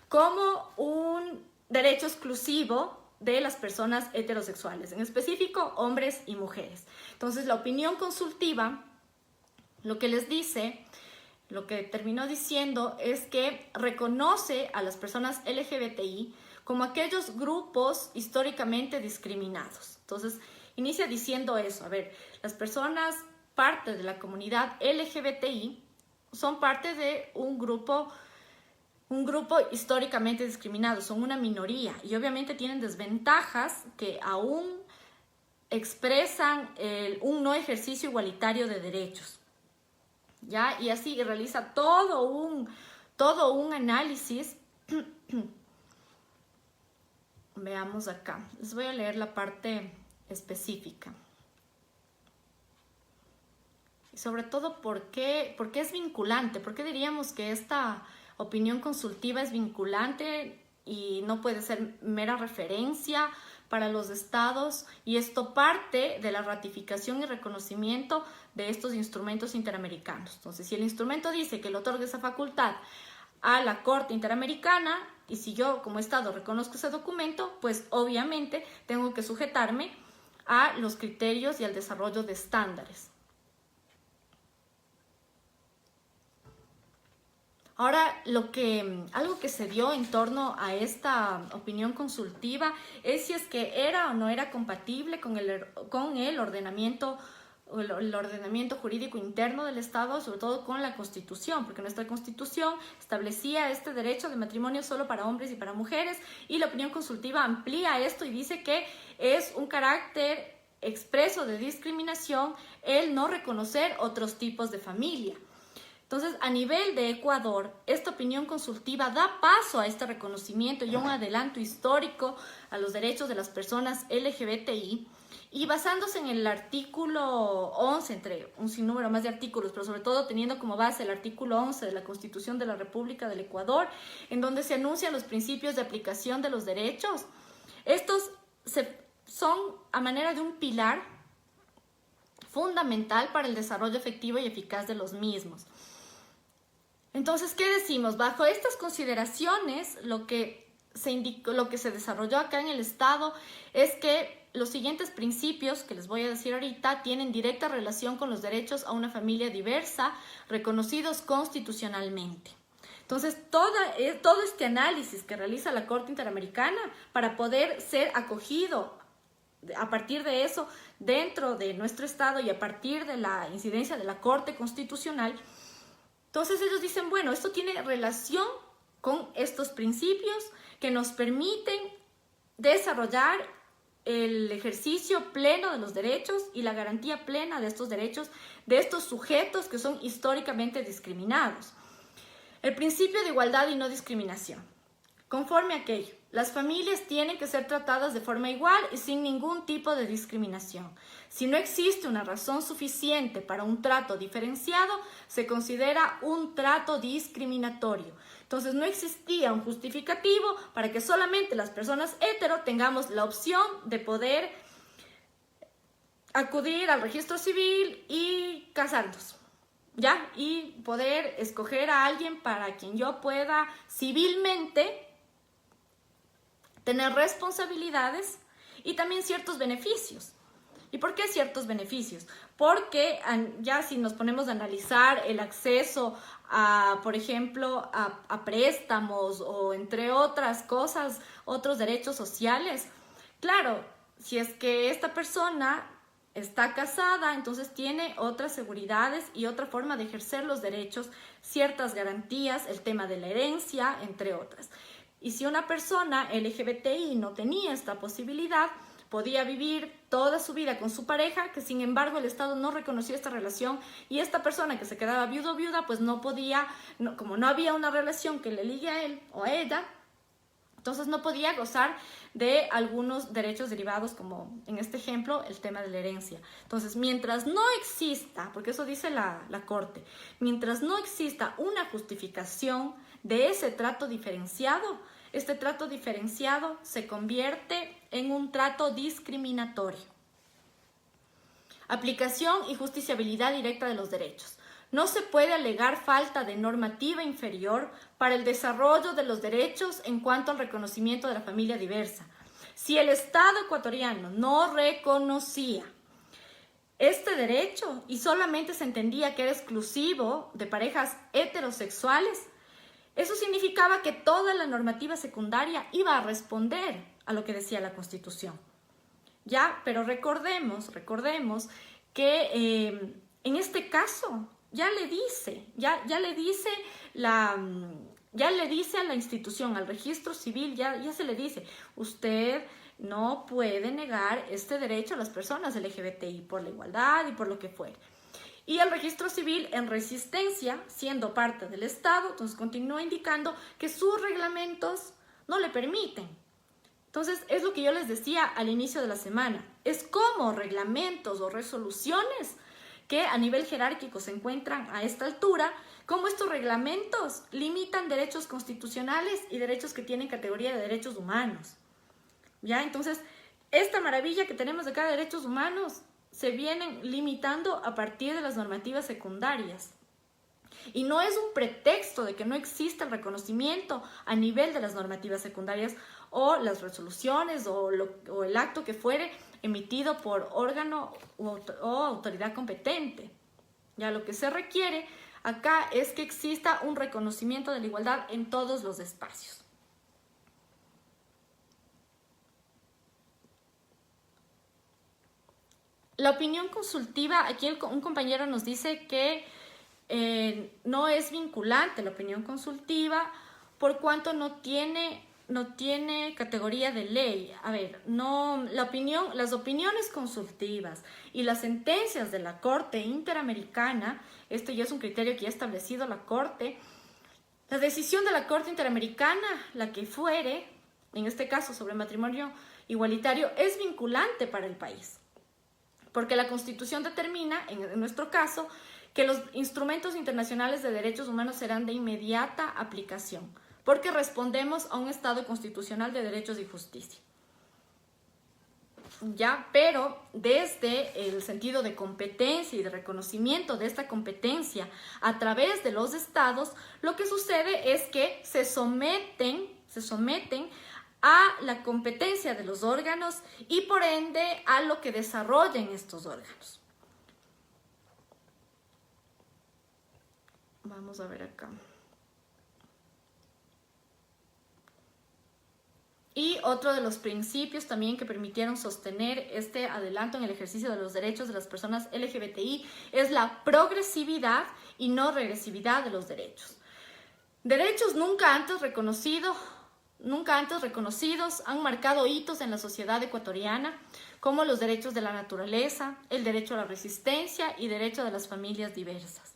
como un derecho exclusivo de las personas heterosexuales, en específico hombres y mujeres. Entonces, la opinión consultiva, lo que les dice, lo que terminó diciendo es que reconoce a las personas LGBTI como aquellos grupos históricamente discriminados. Entonces, inicia diciendo eso, a ver, las personas parte de la comunidad LGBTI son parte de un grupo históricamente discriminado, son una minoría y obviamente tienen desventajas que aún expresan un no ejercicio igualitario de derechos, ¿ya? Y así realiza todo un análisis. Veamos acá, les voy a leer la parte específica. Y sobre todo, ¿por qué es vinculante? ¿Por qué diríamos que esta opinión consultiva es vinculante y no puede ser mera referencia para los estados? Y esto parte de la ratificación y reconocimiento de estos instrumentos interamericanos. Entonces, si el instrumento dice que le otorga esa facultad a la Corte Interamericana, y si yo como Estado reconozco ese documento, pues obviamente tengo que sujetarme a los criterios y al desarrollo de estándares. Ahora, algo que se dio en torno a esta opinión consultiva es si es que era o no era compatible con el ordenamiento jurídico interno del Estado, sobre todo con la Constitución, porque nuestra Constitución establecía este derecho de matrimonio solo para hombres y para mujeres, y la opinión consultiva amplía esto y dice que es un carácter expreso de discriminación el no reconocer otros tipos de familia. Entonces, a nivel de Ecuador, esta opinión consultiva da paso a este reconocimiento y un adelanto histórico a los derechos de las personas LGBTI, y basándose en el artículo 11, entre un sinnúmero más de artículos, pero sobre todo teniendo como base el artículo 11 de la Constitución de la República del Ecuador, en donde se anuncian los principios de aplicación de los derechos. Estos son a manera de un pilar fundamental para el desarrollo efectivo y eficaz de los mismos. Entonces, ¿qué decimos? Bajo estas consideraciones, lo que se desarrolló acá en el Estado es que los siguientes principios que les voy a decir ahorita tienen directa relación con los derechos a una familia diversa reconocidos constitucionalmente. Entonces, todo este análisis que realiza la Corte Interamericana para poder ser acogido a partir de eso dentro de nuestro Estado y a partir de la incidencia de la Corte Constitucional, entonces ellos dicen, bueno, esto tiene relación con estos principios que nos permiten desarrollar el ejercicio pleno de los derechos y la garantía plena de estos derechos de estos sujetos que son históricamente discriminados. El principio de igualdad y no discriminación. Conforme a aquello, las familias tienen que ser tratadas de forma igual y sin ningún tipo de discriminación. Si no existe una razón suficiente para un trato diferenciado, se considera un trato discriminatorio. Entonces no existía un justificativo para que solamente las personas hetero tengamos la opción de poder acudir al registro civil y casarnos, ¿ya? Y poder escoger a alguien para quien yo pueda civilmente tener responsabilidades y también ciertos beneficios. ¿Y por qué ciertos beneficios? Porque ya si nos ponemos a analizar el acceso a, por ejemplo, a préstamos o entre otras cosas, otros derechos sociales, claro, si es que esta persona está casada, entonces tiene otras seguridades y otra forma de ejercer los derechos, ciertas garantías, el tema de la herencia, entre otras. Y si una persona LGBTI no tenía esta posibilidad, podía vivir toda su vida con su pareja, que sin embargo el Estado no reconoció esta relación, y esta persona que se quedaba viudo o viuda, pues no podía, como no había una relación que le ligue a él o a ella, entonces no podía gozar de algunos derechos derivados, como en este ejemplo el tema de la herencia. Entonces, mientras no exista, porque eso dice la Corte, mientras no exista una justificación de ese trato diferenciado, este trato diferenciado se convierte en un trato discriminatorio. Aplicación y justiciabilidad directa de los derechos. No se puede alegar falta de normativa inferior para el desarrollo de los derechos en cuanto al reconocimiento de la familia diversa. Si el Estado ecuatoriano no reconocía este derecho y solamente se entendía que era exclusivo de parejas heterosexuales, eso significaba que toda la normativa secundaria iba a responder a lo que decía la Constitución. ¿Ya? Pero recordemos que en este caso ya le dice a la institución, al registro civil, ya se le dice, usted no puede negar este derecho a las personas LGBTI por la igualdad y por lo que fuere. Y el registro civil, en resistencia, siendo parte del Estado, entonces continúa indicando que sus reglamentos no le permiten. Entonces, es lo que yo les decía al inicio de la semana. Es como reglamentos o resoluciones que a nivel jerárquico se encuentran a esta altura, como estos reglamentos limitan derechos constitucionales y derechos que tienen categoría de derechos humanos. ¿Ya? Entonces, esta maravilla que tenemos de cada derechos humanos se vienen limitando a partir de las normativas secundarias. y no es un pretexto de que no exista el reconocimiento a nivel de las normativas secundarias o las resoluciones o el acto que fuere emitido por órgano o autoridad competente. Ya lo que se requiere acá es que exista un reconocimiento de la igualdad en todos los espacios. La opinión consultiva, aquí un compañero nos dice que no es vinculante la opinión consultiva por cuanto no tiene categoría de ley. A ver, las opiniones consultivas y las sentencias de la Corte Interamericana, esto ya es un criterio que ya ha establecido la Corte, la decisión de la Corte Interamericana, la que fuere, en este caso sobre matrimonio igualitario, es vinculante para el país. Porque la Constitución determina, en nuestro caso, que los instrumentos internacionales de derechos humanos serán de inmediata aplicación, porque respondemos a un Estado constitucional de derechos y justicia. Ya, pero desde el sentido de competencia y de reconocimiento de esta competencia a través de los estados, lo que sucede es que se someten a la competencia de los órganos y por ende a lo que desarrollen estos órganos. Vamos a ver acá. Y otro de los principios también que permitieron sostener este adelanto en el ejercicio de los derechos de las personas LGBTI es la progresividad y no regresividad de los derechos. Derechos nunca antes reconocidos han marcado hitos en la sociedad ecuatoriana, como los derechos de la naturaleza, el derecho a la resistencia y derecho de las familias diversas.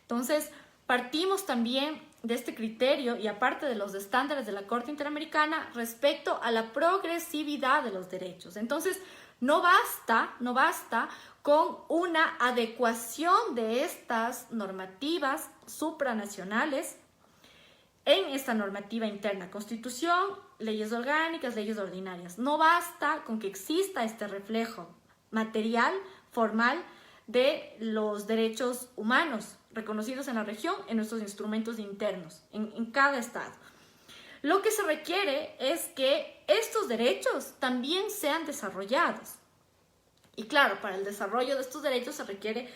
Entonces, partimos también de este criterio y aparte de los estándares de la Corte Interamericana respecto a la progresividad de los derechos. Entonces, no basta con una adecuación de estas normativas supranacionales en esta normativa interna, Constitución, leyes orgánicas, leyes ordinarias. No basta con que exista este reflejo material, formal, de los derechos humanos reconocidos en la región, en nuestros instrumentos internos, en cada estado. Lo que se requiere es que estos derechos también sean desarrollados. Y claro, para el desarrollo de estos derechos se requiere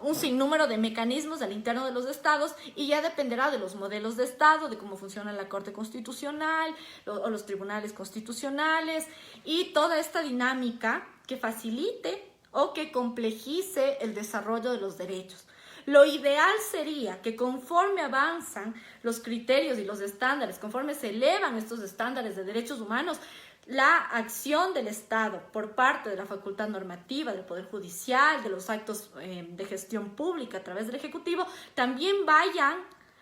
un sinnúmero de mecanismos al interno de los estados y ya dependerá de los modelos de estado, de cómo funciona la Corte Constitucional o los tribunales constitucionales y toda esta dinámica que facilite o que complejice el desarrollo de los derechos. Lo ideal sería que conforme avanzan los criterios y los estándares, conforme se elevan estos estándares de derechos humanos, la acción del Estado por parte de la facultad normativa, del Poder Judicial, de los actos de gestión pública a través del Ejecutivo, también vayan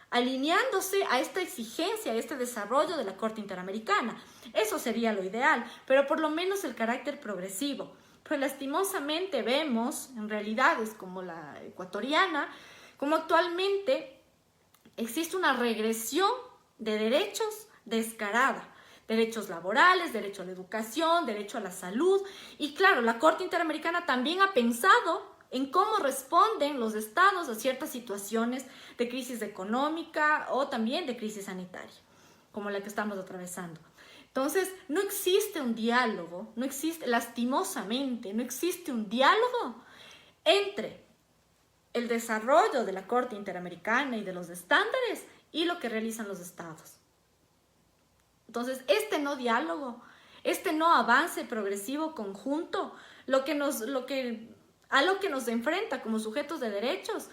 alineándose a esta exigencia, a este desarrollo de la Corte Interamericana. Eso sería lo ideal, pero por lo menos el carácter progresivo. Pues lastimosamente vemos en realidades como la ecuatoriana, como actualmente existe una regresión de derechos descarada. Derechos laborales, derecho a la educación, derecho a la salud. Y claro, la Corte Interamericana también ha pensado en cómo responden los estados a ciertas situaciones de crisis económica o también de crisis sanitaria, como la que estamos atravesando. Entonces, no existe un diálogo, lastimosamente, no existe un diálogo entre el desarrollo de la Corte Interamericana y de los estándares y lo que realizan los estados. Entonces, este no diálogo, este no avance progresivo conjunto, a lo que nos enfrenta como sujetos de derechos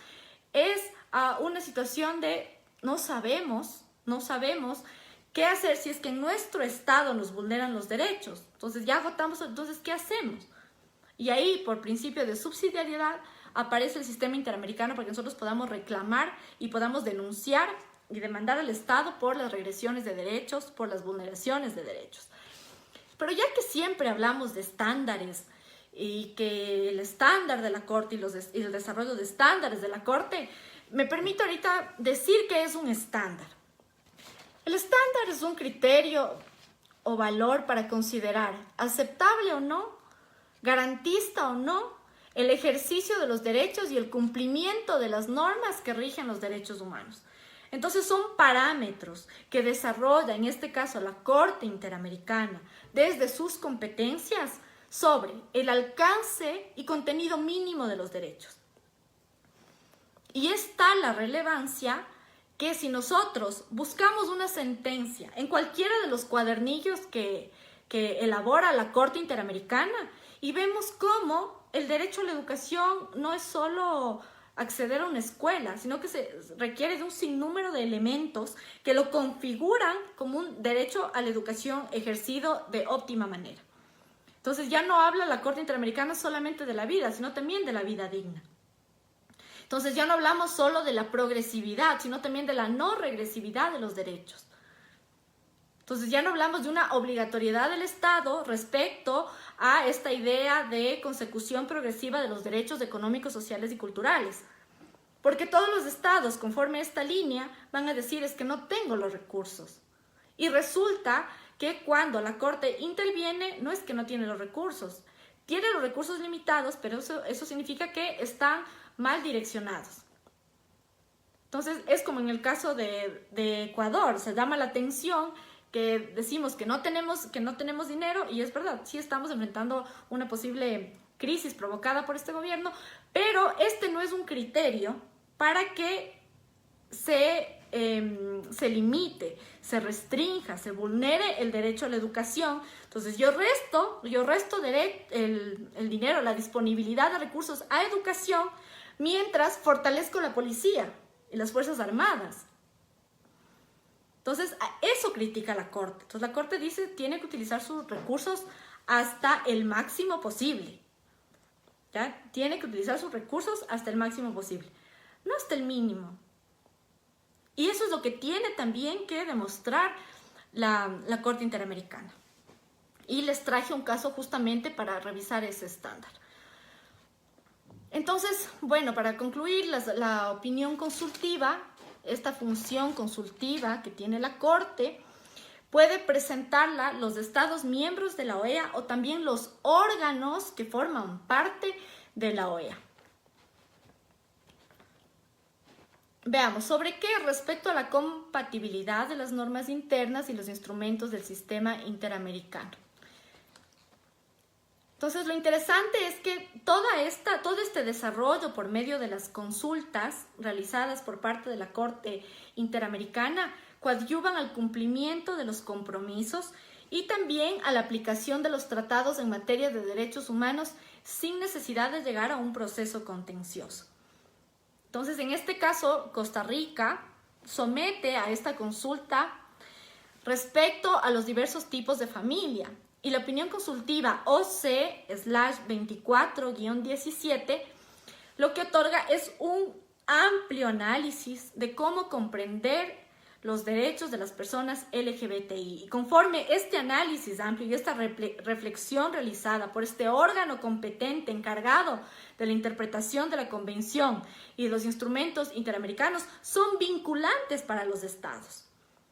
es a una situación de no sabemos qué hacer si es que en nuestro estado nos vulneran los derechos. Entonces ya agotamos, entonces ¿qué hacemos? Y ahí, por principio de subsidiariedad, aparece el sistema interamericano para que nosotros podamos reclamar y podamos denunciar y demandar al Estado por las regresiones de derechos, por las vulneraciones de derechos. Pero ya que siempre hablamos de estándares y que el estándar de la Corte y el desarrollo de estándares de la Corte, me permito ahorita decir que es un estándar. El estándar es un criterio o valor para considerar aceptable o no, garantista o no, el ejercicio de los derechos y el cumplimiento de las normas que rigen los derechos humanos. Entonces son parámetros que desarrolla, en este caso, la Corte Interamericana desde sus competencias sobre el alcance y contenido mínimo de los derechos. Y está la relevancia que si nosotros buscamos una sentencia en cualquiera de los cuadernillos que elabora la Corte Interamericana y vemos cómo el derecho a la educación no es solo acceder a una escuela, sino que se requiere de un sinnúmero de elementos que lo configuran como un derecho a la educación ejercido de óptima manera. Entonces ya no habla la Corte Interamericana solamente de la vida, sino también de la vida digna. Entonces ya no hablamos solo de la progresividad, sino también de la no regresividad de los derechos. Entonces ya no hablamos de una obligatoriedad del Estado respecto a esta idea de consecución progresiva de los derechos económicos, sociales y culturales. Porque todos los estados, conforme a esta línea, van a decir es que no tengo los recursos. Y resulta que cuando la Corte interviene, no es que no tiene los recursos. Tiene los recursos limitados, pero eso significa que están mal direccionados. Entonces es como en el caso de Ecuador, se llama la atención que decimos que no tenemos dinero, y es verdad, sí estamos enfrentando una posible crisis provocada por este gobierno, pero este no es un criterio para que se limite, se restrinja, se vulnere el derecho a la educación. Entonces yo resto el dinero, la disponibilidad de recursos a educación, mientras fortalezco la policía y las Fuerzas Armadas. Entonces, eso critica la Corte. Entonces, la Corte dice que tiene que utilizar sus recursos hasta el máximo posible. ¿Ya? Tiene que utilizar sus recursos hasta el máximo posible, no hasta el mínimo. Y eso es lo que tiene también que demostrar la Corte Interamericana. Y les traje un caso justamente para revisar ese estándar. Entonces, bueno, para concluir, la opinión consultiva, esta función consultiva que tiene la Corte, puede presentarla los estados miembros de la OEA o también los órganos que forman parte de la OEA. Veamos, ¿sobre qué? Respecto a la compatibilidad de las normas internas y los instrumentos del sistema interamericano. Entonces, lo interesante es que todo este desarrollo por medio de las consultas realizadas por parte de la Corte Interamericana coadyuvan al cumplimiento de los compromisos y también a la aplicación de los tratados en materia de derechos humanos sin necesidad de llegar a un proceso contencioso. Entonces, en este caso, Costa Rica somete a esta consulta respecto a los diversos tipos de familia. Y la opinión consultiva OC/24-17 lo que otorga es un amplio análisis de cómo comprender los derechos de las personas LGBTI. Y conforme este análisis amplio y esta reflexión realizada por este órgano competente encargado de la interpretación de la Convención y de los instrumentos interamericanos son vinculantes para los estados.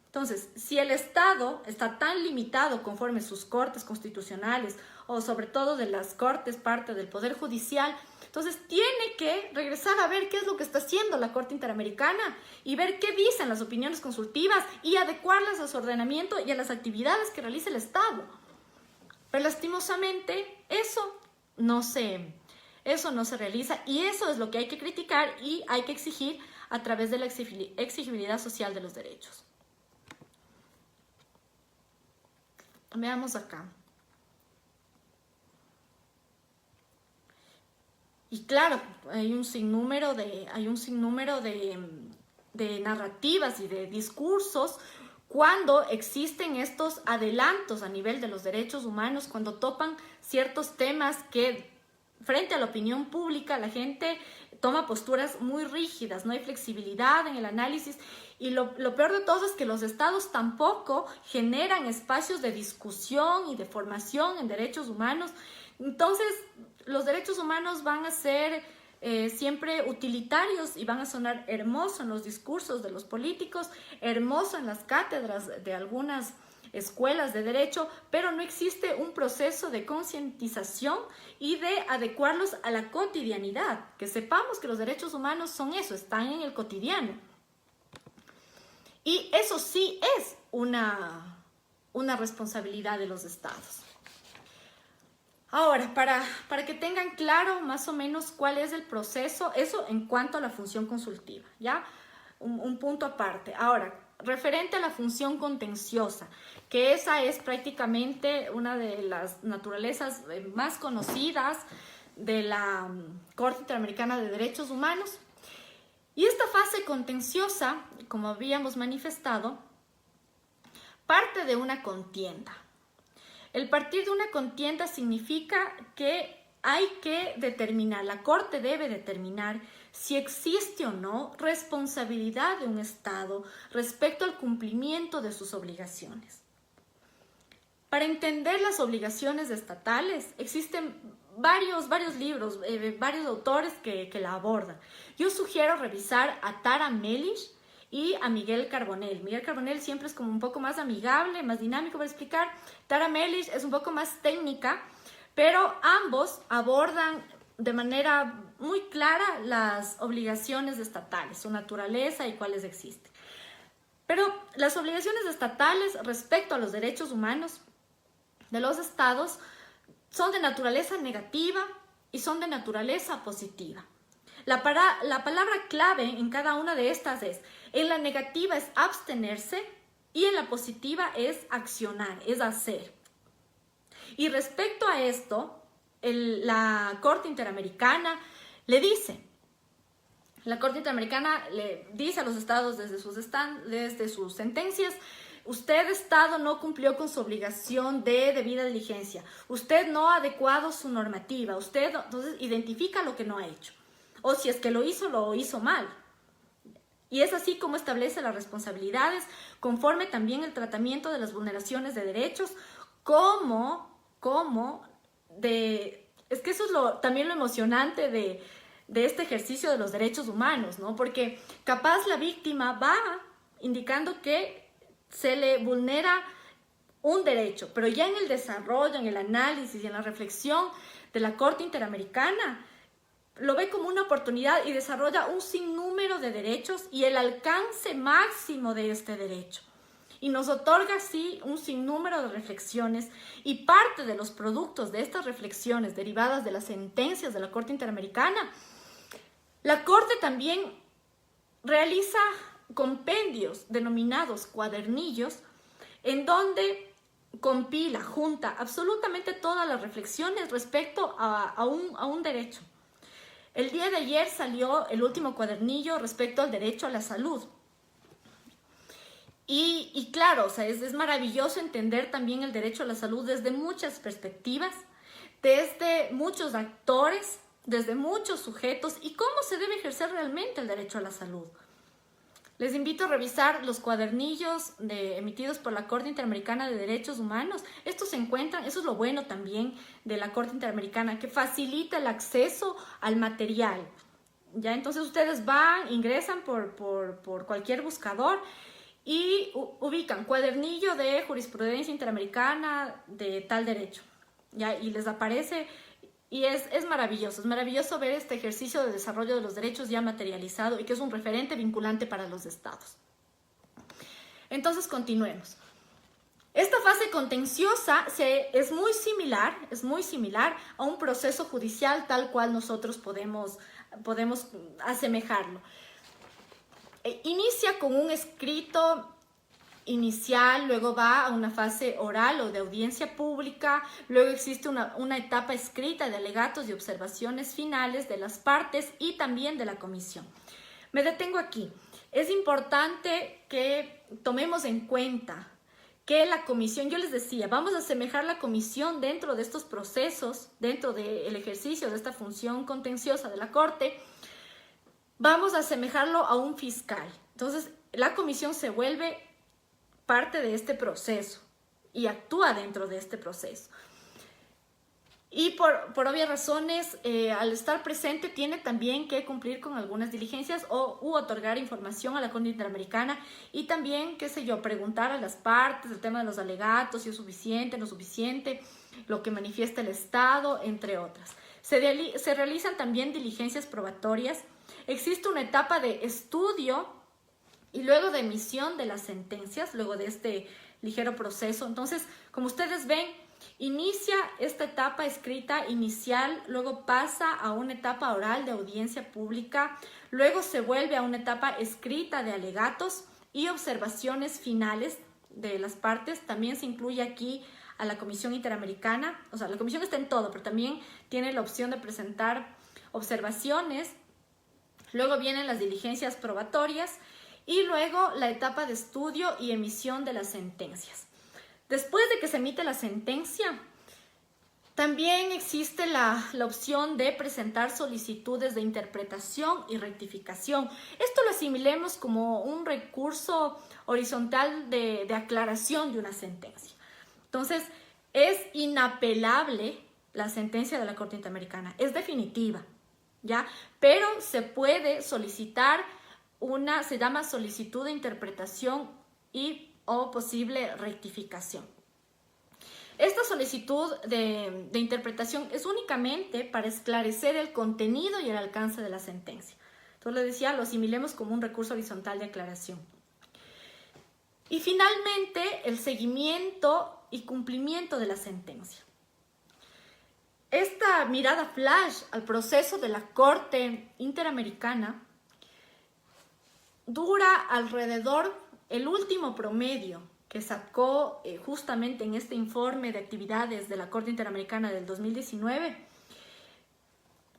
Entonces, si el Estado está tan limitado conforme sus cortes constitucionales o sobre todo de las cortes, parte del Poder Judicial, entonces tiene que regresar a ver qué es lo que está haciendo la Corte Interamericana y ver qué dicen las opiniones consultivas y adecuarlas a su ordenamiento y a las actividades que realiza el Estado. Pero lastimosamente eso no se realiza y eso es lo que hay que criticar y hay que exigir a través de la exigibilidad social de los derechos. Veamos acá. Y claro, hay un sinnúmero de narrativas y de discursos cuando existen estos adelantos a nivel de los derechos humanos, cuando topan ciertos temas que frente a la opinión pública la gente toma posturas muy rígidas, no hay flexibilidad en el análisis y lo peor de todo es que los estados tampoco generan espacios de discusión y de formación en derechos humanos. Entonces, los derechos humanos van a ser siempre utilitarios y van a sonar hermoso en los discursos de los políticos, hermoso en las cátedras de algunas escuelas de derecho, pero no existe un proceso de concientización y de adecuarlos a la cotidianidad. Que sepamos que los derechos humanos son eso, están en el cotidiano. Y eso sí es una responsabilidad de los estados. Ahora, para que tengan claro más o menos cuál es el proceso, eso en cuanto a la función consultiva, ¿ya? Un punto aparte. Ahora, referente a la función contenciosa, que esa es prácticamente una de las naturalezas más conocidas de la Corte Interamericana de Derechos Humanos. Y esta fase contenciosa, como habíamos manifestado, parte de una contienda. El partir de una contienda significa que hay que determinar, la Corte debe determinar si existe o no responsabilidad de un Estado respecto al cumplimiento de sus obligaciones. Para entender las obligaciones estatales existen varios libros, varios autores que la abordan. Yo sugiero revisar a Tara Melish y a Miguel Carbonell. Miguel Carbonell siempre es como un poco más amigable, más dinámico para explicar. Tara Melish es un poco más técnica, pero ambos abordan de manera muy clara las obligaciones estatales, su naturaleza y cuáles existen. Pero las obligaciones estatales respecto a los derechos humanos de los estados son de naturaleza negativa y son de naturaleza positiva. La palabra clave en cada una de estas es, en la negativa es abstenerse y en la positiva es accionar, es hacer. Y respecto a esto, la Corte Interamericana le dice a los estados desde sus sentencias: usted, Estado, no cumplió con su obligación de debida diligencia. Usted no ha adecuado su normativa. Usted, entonces, identifica lo que no ha hecho. O si es que lo hizo mal. Y es así como establece las responsabilidades, conforme también el tratamiento de las vulneraciones de derechos, es que eso es también lo emocionante de este ejercicio de los derechos humanos, ¿no? Porque capaz la víctima va indicando que se le vulnera un derecho, pero ya en el desarrollo, en el análisis y en la reflexión de la Corte Interamericana, lo ve como una oportunidad y desarrolla un sinnúmero de derechos y el alcance máximo de este derecho. Y nos otorga así un sinnúmero de reflexiones, y parte de los productos de estas reflexiones derivadas de las sentencias de la Corte Interamericana, la Corte también realiza compendios denominados cuadernillos, en donde compila, junta absolutamente todas las reflexiones respecto a un derecho. El día de ayer salió el último cuadernillo respecto al derecho a la salud. Y claro, o sea, es maravilloso entender también el derecho a la salud desde muchas perspectivas, desde muchos actores, desde muchos sujetos, y cómo se debe ejercer realmente el derecho a la salud. Les invito a revisar los cuadernillos emitidos por la Corte Interamericana de Derechos Humanos. Estos se encuentran, eso es lo bueno también de la Corte Interamericana, que facilita el acceso al material. Ya, entonces ustedes ingresan por cualquier buscador y ubican cuadernillo de jurisprudencia interamericana de tal derecho. Ya, y les aparece. Y es maravilloso ver este ejercicio de desarrollo de los derechos ya materializado y que es un referente vinculante para los estados. Entonces, continuemos. Esta fase contenciosa es muy similar a un proceso judicial tal cual nosotros podemos asemejarlo. Inicia con un escrito inicial, luego va a una fase oral o de audiencia pública, luego existe una etapa escrita de alegatos y observaciones finales de las partes y también de la comisión. Me detengo aquí. Es importante que tomemos en cuenta que la comisión, yo les decía, vamos a asemejar la comisión dentro de estos procesos, dentro del ejercicio de esta función contenciosa de la Corte, vamos a asemejarlo a un fiscal. Entonces, la comisión se vuelve parte de este proceso y actúa dentro de este proceso. Y por obvias razones, al estar presente, tiene también que cumplir con algunas diligencias u otorgar información a la Corte Interamericana y también, qué sé yo, preguntar a las partes el tema de los alegatos, si es suficiente, no suficiente, lo que manifiesta el Estado, entre otras. Se realizan también diligencias probatorias. Existe una etapa de estudio y luego de emisión de las sentencias, luego de este ligero proceso. Entonces, como ustedes ven, inicia esta etapa escrita inicial, luego pasa a una etapa oral de audiencia pública, luego se vuelve a una etapa escrita de alegatos y observaciones finales de las partes. También se incluye aquí a la Comisión Interamericana, o sea, la comisión está en todo, pero también tiene la opción de presentar observaciones. Luego vienen las diligencias probatorias y luego la etapa de estudio y emisión de las sentencias. Después de que se emite la sentencia, también existe la opción de presentar solicitudes de interpretación y rectificación. Esto lo asimilemos como un recurso horizontal de aclaración de una sentencia. Entonces, es inapelable la sentencia de la Corte Interamericana, es definitiva, ¿ya? Pero se puede solicitar se llama solicitud de interpretación o posible rectificación. Esta solicitud de interpretación es únicamente para esclarecer el contenido y el alcance de la sentencia. Entonces, les decía, lo asimilemos como un recurso horizontal de aclaración. Y finalmente, el seguimiento y cumplimiento de la sentencia. Esta mirada flash al proceso de la Corte Interamericana dura alrededor, el último promedio que sacó justamente en este informe de actividades de la Corte Interamericana del 2019,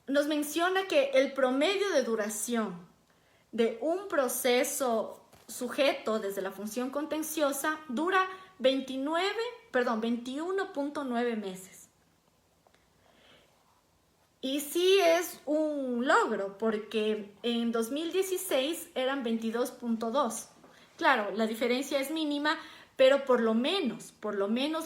nos menciona que el promedio de duración de un proceso sujeto desde la función contenciosa dura 21.9 meses. Y sí es un logro, porque en 2016 eran 22.2. Claro, la diferencia es mínima, pero por lo menos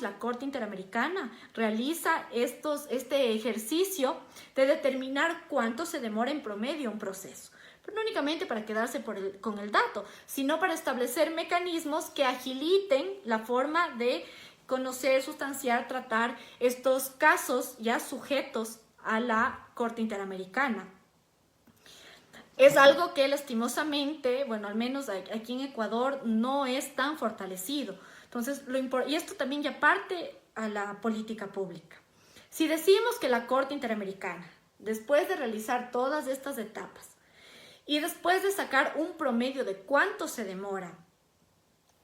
la Corte Interamericana realiza este ejercicio de determinar cuánto se demora en promedio un proceso. Pero no únicamente para quedarse con el dato, sino para establecer mecanismos que agiliten la forma de conocer, sustanciar, tratar estos casos ya sujetos a la Corte Interamericana. Es algo que lastimosamente, bueno, al menos aquí en Ecuador, no es tan fortalecido. Entonces, y esto también ya parte a la política pública. Si decimos que la Corte Interamericana, después de realizar todas estas etapas y después de sacar un promedio de cuánto se demora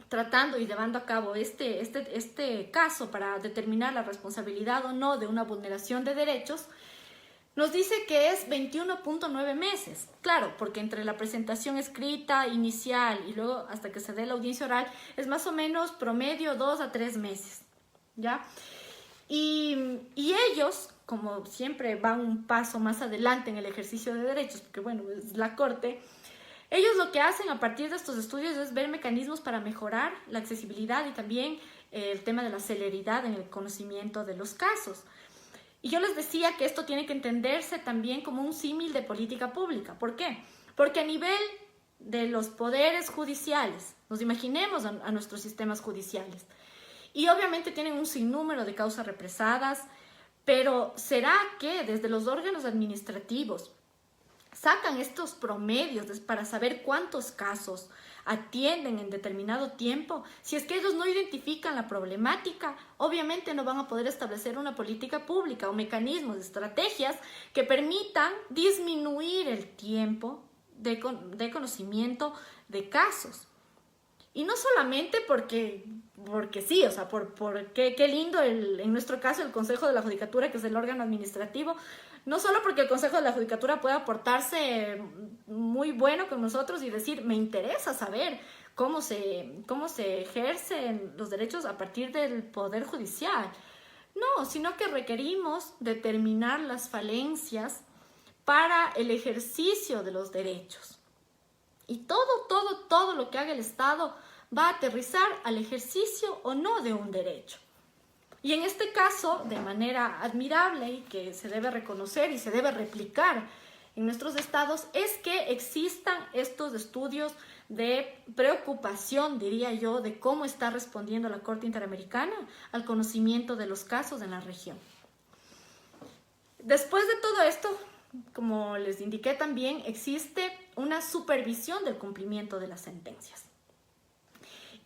tratando y llevando a cabo este caso para determinar la responsabilidad o no de una vulneración de derechos, nos dice que es 21.9 meses. Claro, porque entre la presentación escrita inicial y luego hasta que se dé la audiencia oral es más o menos promedio 2 a 3 meses, ¿ya? Y ellos, como siempre, van un paso más adelante en el ejercicio de derechos, porque bueno, es la Corte. Ellos lo que hacen a partir de estos estudios es ver mecanismos para mejorar la accesibilidad y también el tema de la celeridad en el conocimiento de los casos. Y yo les decía que esto tiene que entenderse también como un símil de política pública. ¿Por qué? Porque a nivel de los poderes judiciales, nos imaginemos a nuestros sistemas judiciales, y obviamente tienen un sinnúmero de causas represadas, pero ¿será que desde los órganos administrativos sacan estos promedios para saber cuántos casos atienden en determinado tiempo? Si es que ellos no identifican la problemática, obviamente no van a poder establecer una política pública o mecanismos, estrategias que permitan disminuir el tiempo de conocimiento de casos. Y no solamente porque sí, o sea, qué lindo en nuestro caso el Consejo de la Judicatura, que es el órgano administrativo, no solo porque el Consejo de la Judicatura puede aportarse muy bueno con nosotros y decir, me interesa saber cómo se ejercen los derechos a partir del Poder Judicial. No, sino que requerimos determinar las falencias para el ejercicio de los derechos. Y todo lo que haga el Estado va a aterrizar al ejercicio o no de un derecho. Y en este caso, de manera admirable y que se debe reconocer y se debe replicar en nuestros estados, es que existan estos estudios de preocupación, diría yo, de cómo está respondiendo la Corte Interamericana al conocimiento de los casos en la región. Después de todo esto, como les indiqué también, existe una supervisión del cumplimiento de las sentencias.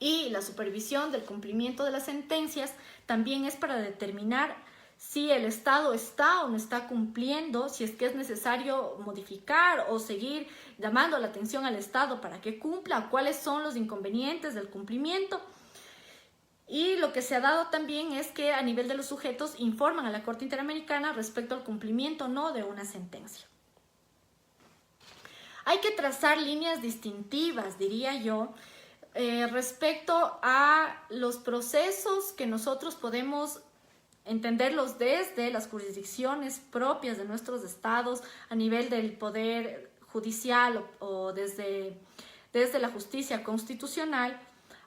Y la supervisión del cumplimiento de las sentencias también es para determinar si el Estado está o no está cumpliendo, si es que es necesario modificar o seguir llamando la atención al Estado para que cumpla, cuáles son los inconvenientes del cumplimiento. Y lo que se ha dado también es que a nivel de los sujetos informan a la Corte Interamericana respecto al cumplimiento o no de una sentencia. Hay que trazar líneas distintivas, diría yo, respecto a los procesos que nosotros podemos entenderlos desde las jurisdicciones propias de nuestros estados, a nivel del poder judicial o desde la justicia constitucional,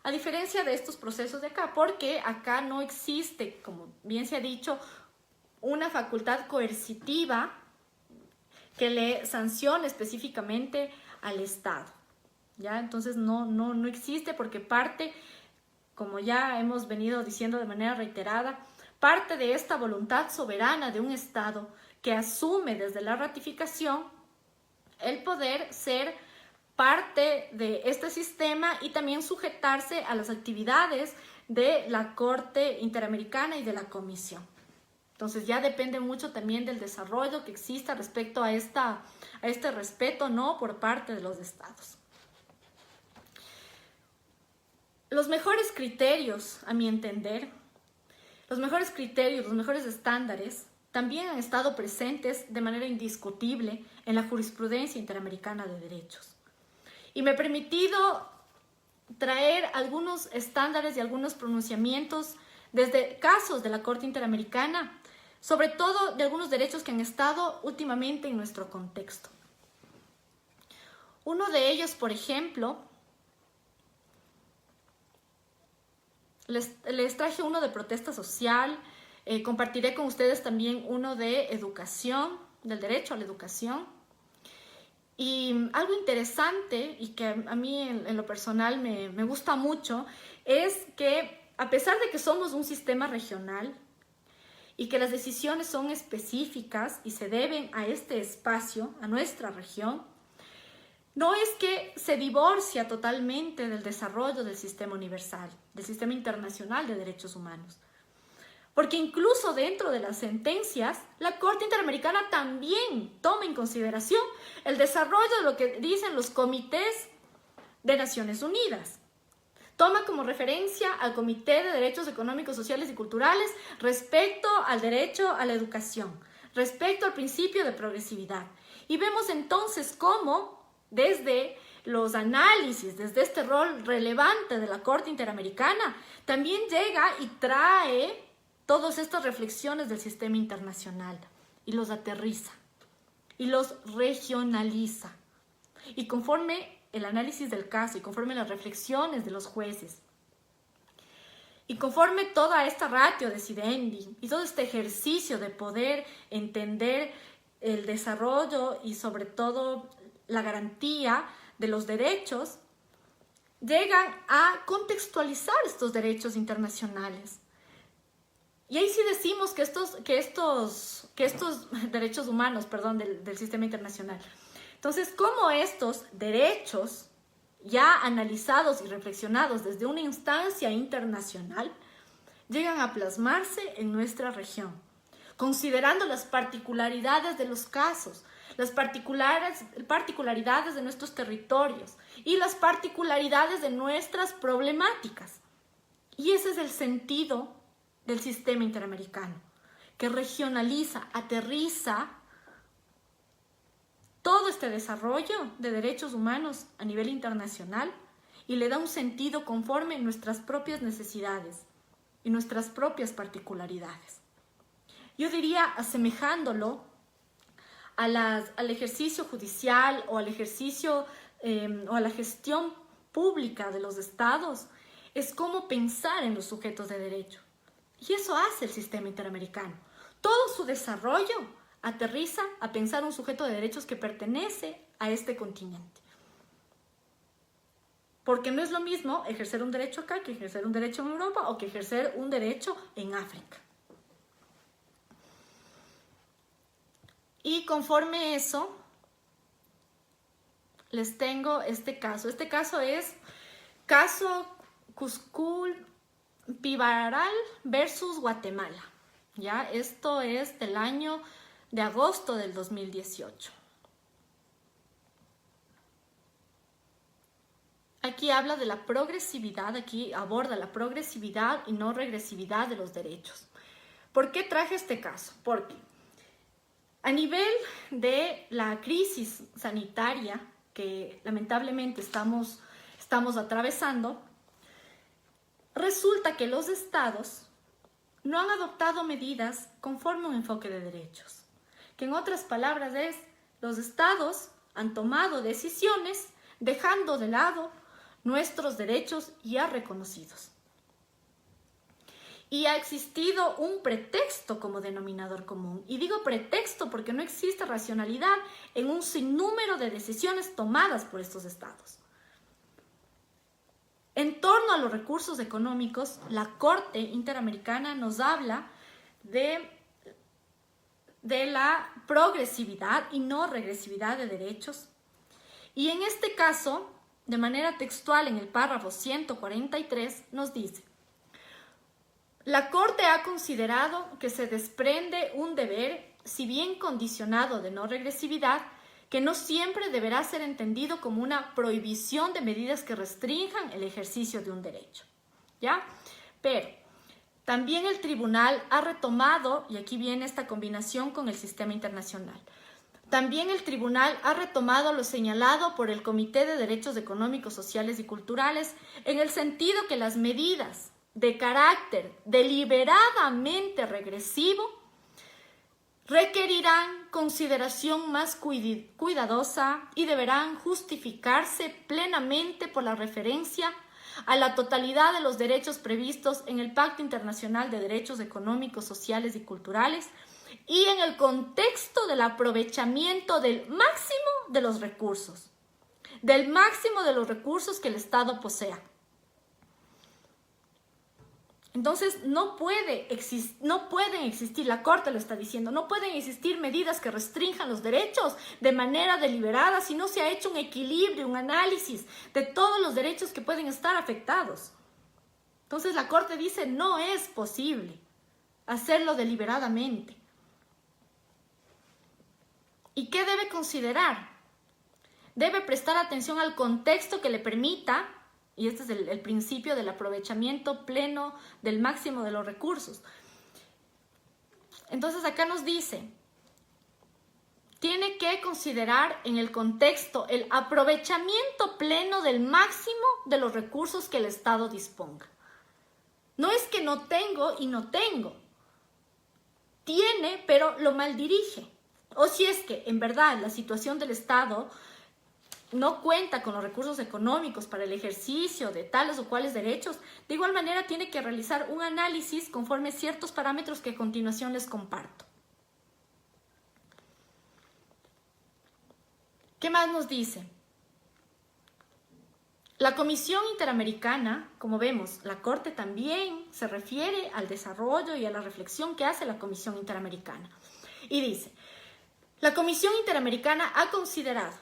a diferencia de estos procesos de acá, porque acá no existe, como bien se ha dicho, una facultad coercitiva que le sancione específicamente al Estado. ¿Ya? Entonces no existe, porque parte, como ya hemos venido diciendo de manera reiterada, parte de esta voluntad soberana de un Estado que asume desde la ratificación el poder ser parte de este sistema y también sujetarse a las actividades de la Corte Interamericana y de la Comisión. Entonces ya depende mucho también del desarrollo que exista respecto a este respeto, ¿no?, por parte de los Estados. Los mejores criterios, a mi entender, los mejores criterios, los mejores estándares, también han estado presentes de manera indiscutible en la jurisprudencia interamericana de derechos. Y me he permitido traer algunos estándares y algunos pronunciamientos desde casos de la Corte Interamericana, sobre todo de algunos derechos que han estado últimamente en nuestro contexto. Uno de ellos, por ejemplo, les traje uno de protesta social, compartiré con ustedes también uno de educación, del derecho a la educación. Y algo interesante y que a mí en lo personal me gusta mucho es que a pesar de que somos un sistema regional y que las decisiones son específicas y se deben a este espacio, a nuestra región, no es que se divorcia totalmente del desarrollo del sistema universal, del sistema internacional de derechos humanos. Porque incluso dentro de las sentencias, la Corte Interamericana también toma en consideración el desarrollo de lo que dicen los comités de Naciones Unidas. Toma como referencia al Comité de Derechos Económicos, Sociales y Culturales respecto al derecho a la educación, respecto al principio de progresividad. Y vemos entonces cómo desde los análisis, desde este rol relevante de la Corte Interamericana, también llega y trae todas estas reflexiones del sistema internacional y los aterriza y los regionaliza. Y conforme el análisis del caso y conforme las reflexiones de los jueces y conforme toda esta ratio decidendi y todo este ejercicio de poder entender el desarrollo y sobre todo la garantía de los derechos, llegan a contextualizar estos derechos internacionales. Y ahí sí decimos que estos derechos humanos, del sistema internacional. Entonces, ¿cómo estos derechos, ya analizados y reflexionados desde una instancia internacional, llegan a plasmarse en nuestra región, considerando las particularidades de los casos, las particularidades de nuestros territorios y las particularidades de nuestras problemáticas? Y ese es el sentido del sistema interamericano, que regionaliza, aterriza todo este desarrollo de derechos humanos a nivel internacional y le da un sentido conforme a nuestras propias necesidades y nuestras propias particularidades. Yo diría, asemejándolo al ejercicio judicial o al ejercicio o a la gestión pública de los estados, es cómo pensar en los sujetos de derecho. Y eso hace el sistema interamericano. Todo su desarrollo aterriza a pensar un sujeto de derechos que pertenece a este continente. Porque no es lo mismo ejercer un derecho acá que ejercer un derecho en Europa o que ejercer un derecho en África. Y conforme eso, les tengo este caso. Este caso es caso Cuscul-Pivaral versus Guatemala. ¿Ya? Esto es del año de agosto del 2018. Aquí habla de la progresividad, aquí aborda la progresividad y no regresividad de los derechos. ¿Por qué traje este caso? Porque a nivel de la crisis sanitaria que lamentablemente estamos atravesando, resulta que los estados no han adoptado medidas conforme a un enfoque de derechos. Que en otras palabras es, los estados han tomado decisiones dejando de lado nuestros derechos ya reconocidos. Y ha existido un pretexto como denominador común. Y digo pretexto porque no existe racionalidad en un sinnúmero de decisiones tomadas por estos estados. En torno a los recursos económicos, la Corte Interamericana nos habla de la progresividad y no regresividad de derechos. Y en este caso, de manera textual en el párrafo 143, nos dice: la Corte ha considerado que se desprende un deber, si bien condicionado de no regresividad, que no siempre deberá ser entendido como una prohibición de medidas que restrinjan el ejercicio de un derecho. ¿Ya? Pero también el tribunal ha retomado, y aquí viene esta combinación con el sistema internacional, también el tribunal ha retomado lo señalado por el Comité de Derechos Económicos, Sociales y Culturales en el sentido que las medidas de carácter deliberadamente regresivo requerirán consideración más cuidadosa y deberán justificarse plenamente por la referencia a la totalidad de los derechos previstos en el Pacto Internacional de Derechos Económicos, Sociales y Culturales y en el contexto del aprovechamiento del máximo de los recursos que el Estado posea. Entonces no pueden existir, la Corte lo está diciendo, no pueden existir medidas que restrinjan los derechos de manera deliberada si no se ha hecho un equilibrio, un análisis de todos los derechos que pueden estar afectados. Entonces la Corte dice, no es posible hacerlo deliberadamente. ¿Y qué debe considerar? Debe prestar atención al contexto que le permita, y este es el principio del aprovechamiento pleno del máximo de los recursos. Entonces acá nos dice, tiene que considerar en el contexto el aprovechamiento pleno del máximo de los recursos que el Estado disponga. No es que no tengo y no tengo. Tiene, pero lo maldirige. O si es que en verdad la situación del Estado no cuenta con los recursos económicos para el ejercicio de tales o cuales derechos, de igual manera tiene que realizar un análisis conforme a ciertos parámetros que a continuación les comparto. ¿Qué más nos dice? La Comisión Interamericana, como vemos, la Corte también se refiere al desarrollo y a la reflexión que hace la Comisión Interamericana. Y dice, la Comisión Interamericana ha considerado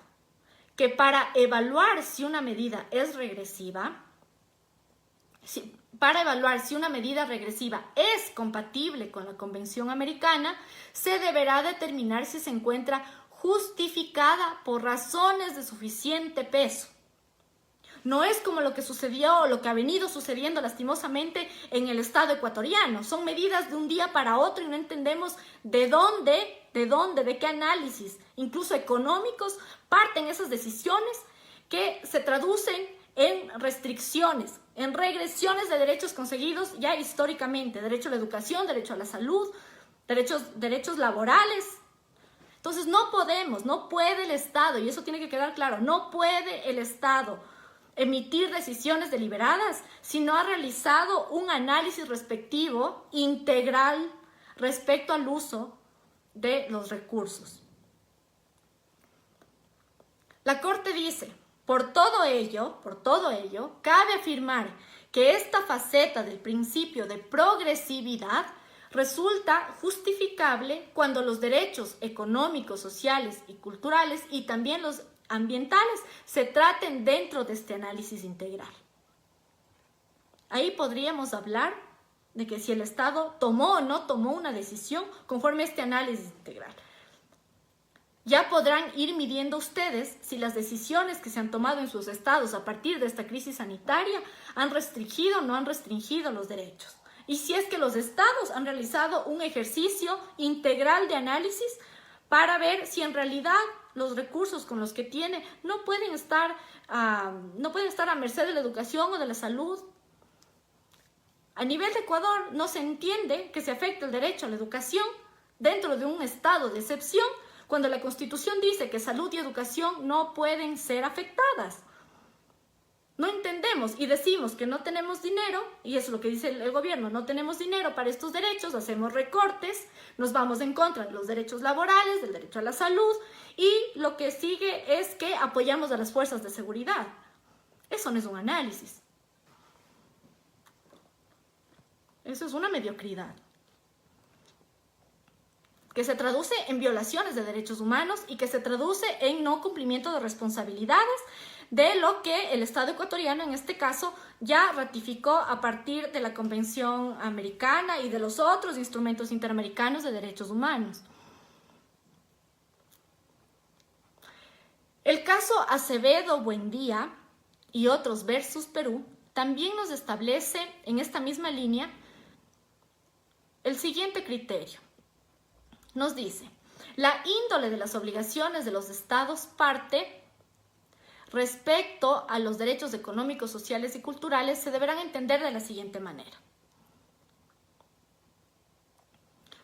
que para evaluar si una medida es regresiva, para evaluar si una medida regresiva es compatible con la Convención Americana, se deberá determinar si se encuentra justificada por razones de suficiente peso. No es como lo que sucedió o lo que ha venido sucediendo lastimosamente en el Estado ecuatoriano. Son medidas de un día para otro y no entendemos de qué análisis, incluso económicos, parten esas decisiones que se traducen en restricciones, en regresiones de derechos conseguidos ya históricamente, derecho a la educación, derecho a la salud, derechos laborales. Entonces no puede el Estado, y eso tiene que quedar claro, no puede el Estado emitir decisiones deliberadas, sino ha realizado un análisis respectivo integral respecto al uso de los recursos. La Corte dice, por todo ello, cabe afirmar que esta faceta del principio de progresividad resulta justificable cuando los derechos económicos, sociales y culturales y también los ambientales se traten dentro de este análisis integral. Ahí podríamos hablar de que si el Estado tomó o no tomó una decisión conforme a este análisis integral. Ya podrán ir midiendo ustedes si las decisiones que se han tomado en sus estados a partir de esta crisis sanitaria han restringido o no han restringido los derechos. Y si es que los estados han realizado un ejercicio integral de análisis para ver si en realidad los recursos con los que tiene no pueden estar a merced de la educación o de la salud. A nivel de Ecuador no se entiende que se afecte el derecho a la educación dentro de un estado de excepción cuando la Constitución dice que salud y educación no pueden ser afectadas. No entendemos y decimos que no tenemos dinero, y eso es lo que dice el gobierno, no tenemos dinero para estos derechos, hacemos recortes, nos vamos en contra de los derechos laborales, del derecho a la salud, y lo que sigue es que apoyamos a las fuerzas de seguridad. Eso no es un análisis. Eso es una mediocridad, que se traduce en violaciones de derechos humanos y que se traduce en no cumplimiento de responsabilidades de lo que el Estado ecuatoriano, en este caso, ya ratificó a partir de la Convención Americana y de los otros instrumentos interamericanos de derechos humanos. El caso Acevedo Buendía y otros versus Perú también nos establece en esta misma línea el siguiente criterio. Nos dice, la índole de las obligaciones de los estados parte respecto a los derechos económicos, sociales y culturales se deberán entender de la siguiente manera.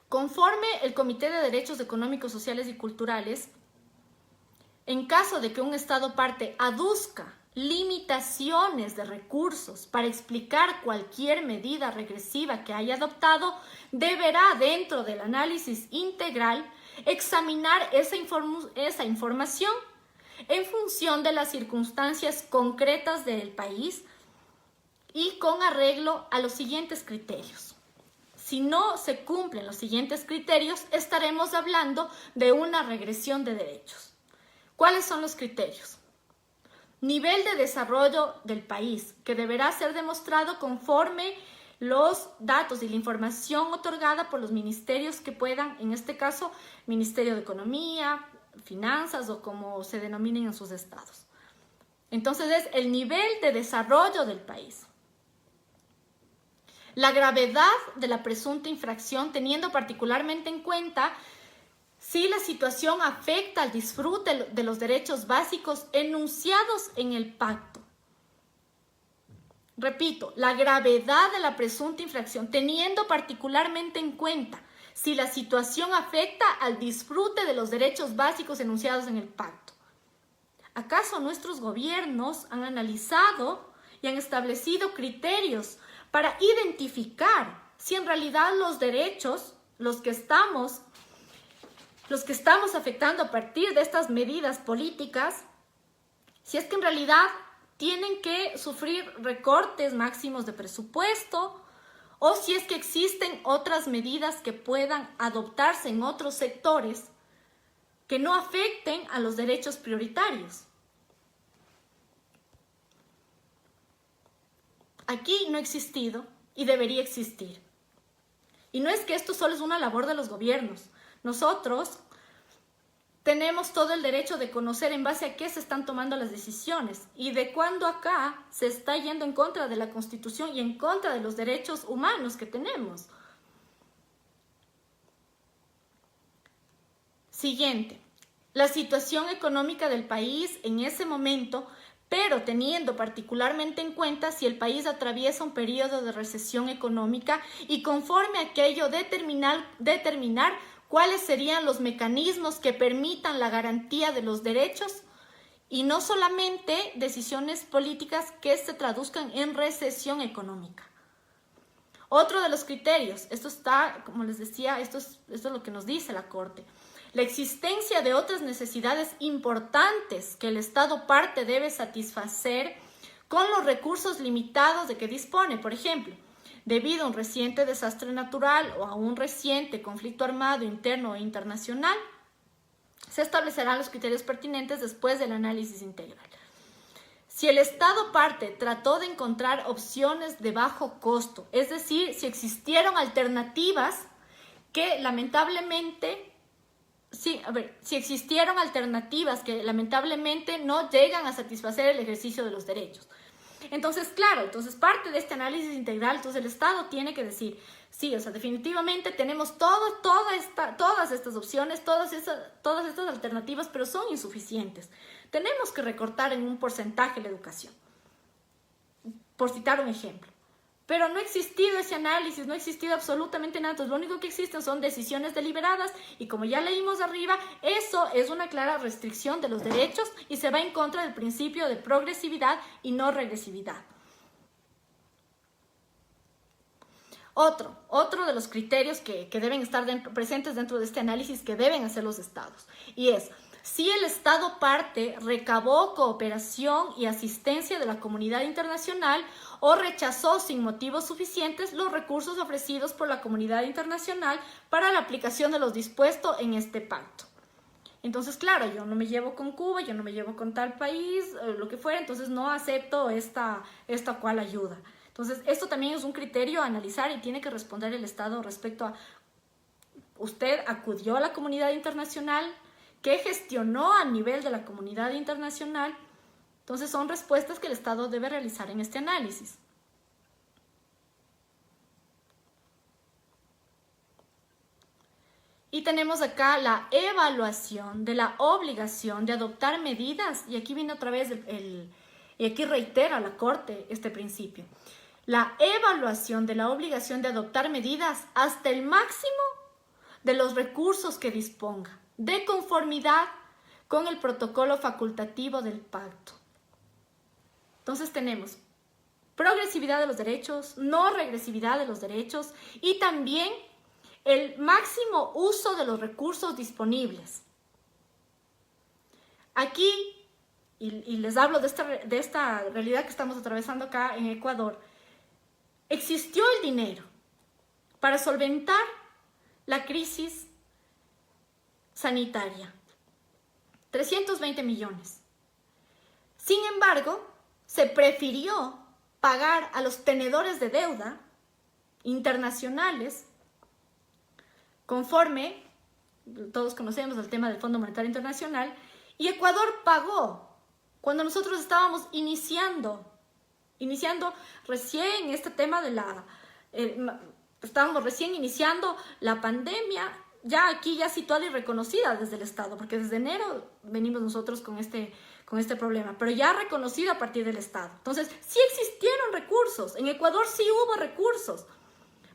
Conforme el Comité de Derechos Económicos, Sociales y Culturales, en caso de que un estado parte aduzca limitaciones de recursos para explicar cualquier medida regresiva que haya adoptado, deberá, dentro del análisis integral, examinar esa información en función de las circunstancias concretas del país y con arreglo a los siguientes criterios. Si no se cumplen los siguientes criterios, estaremos hablando de una regresión de derechos. ¿Cuáles son los criterios? Nivel de desarrollo del país, que deberá ser demostrado conforme los datos y la información otorgada por los ministerios que puedan, en este caso, Ministerio de Economía, Finanzas o como se denominen en sus estados. Entonces es el nivel de desarrollo del país. La gravedad de la presunta infracción, teniendo particularmente en cuenta si la situación afecta al disfrute de los derechos básicos enunciados en el pacto. Repito, la gravedad de la presunta infracción, teniendo particularmente en cuenta si la situación afecta al disfrute de los derechos básicos enunciados en el pacto. ¿Acaso nuestros gobiernos han analizado y han establecido criterios para identificar si en realidad los derechos, los que estamos afectando a partir de estas medidas políticas, si es que en realidad tienen que sufrir recortes máximos de presupuesto o si es que existen otras medidas que puedan adoptarse en otros sectores que no afecten a los derechos prioritarios? Aquí no ha existido y debería existir. Y no es que esto solo es una labor de los gobiernos. Nosotros tenemos todo el derecho de conocer en base a qué se están tomando las decisiones y de cuándo acá se está yendo en contra de la Constitución y en contra de los derechos humanos que tenemos. Siguiente, la situación económica del país en ese momento, pero teniendo particularmente en cuenta si el país atraviesa un periodo de recesión económica y conforme a aquello determinar cuáles serían los mecanismos que permitan la garantía de los derechos y no solamente decisiones políticas que se traduzcan en recesión económica. Otro de los criterios, esto está, como les decía, esto es lo que nos dice la Corte, la existencia de otras necesidades importantes que el Estado parte debe satisfacer con los recursos limitados de que dispone. Por ejemplo, debido a un reciente desastre natural o a un reciente conflicto armado interno e internacional, se establecerán los criterios pertinentes después del análisis integral. Si el Estado parte trató de encontrar opciones de bajo costo, es decir, si existieron alternativas que lamentablemente no llegan a satisfacer el ejercicio de los derechos. Entonces, claro, parte de este análisis integral, entonces el Estado tiene que decir, sí, definitivamente tenemos todas estas opciones, todas estas alternativas, pero son insuficientes. Tenemos que recortar en un porcentaje la educación, por citar un ejemplo. Pero no ha existido ese análisis, no ha existido absolutamente nada. Entonces, lo único que existen son decisiones deliberadas y como ya leímos arriba, eso es una clara restricción de los derechos y se va en contra del principio de progresividad y no regresividad. Otro de los criterios que deben estar presentes dentro de este análisis que deben hacer los estados y es si el Estado parte recabó cooperación y asistencia de la comunidad internacional o rechazó sin motivos suficientes los recursos ofrecidos por la comunidad internacional para la aplicación de los dispuestos en este pacto. Entonces, claro, yo no me llevo con Cuba, yo no me llevo con tal país, lo que fuera, entonces no acepto esta cual ayuda. Entonces, esto también es un criterio a analizar y tiene que responder el Estado respecto a, ¿usted acudió a la comunidad internacional? ¿Qué gestionó a nivel de la comunidad internacional? Entonces son respuestas que el Estado debe realizar en este análisis. Y tenemos acá la evaluación de la obligación de adoptar medidas, y aquí viene otra vez y aquí reitera la Corte este principio. La evaluación de la obligación de adoptar medidas hasta el máximo de los recursos que disponga, de conformidad con el protocolo facultativo del pacto. Entonces tenemos progresividad de los derechos, no regresividad de los derechos y también el máximo uso de los recursos disponibles. Aquí, y les hablo de esta realidad que estamos atravesando acá en Ecuador, existió el dinero para solventar la crisis sanitaria, 320 millones. Sin embargo, se prefirió pagar a los tenedores de deuda internacionales, conforme todos conocemos el tema del Fondo Monetario Internacional, y Ecuador pagó cuando nosotros estábamos iniciando recién este tema de estábamos recién iniciando la pandemia, ya aquí ya situada y reconocida desde el Estado, porque desde enero venimos nosotros con este problema, pero ya reconocida a partir del Estado. Entonces, sí existieron recursos, en Ecuador sí hubo recursos,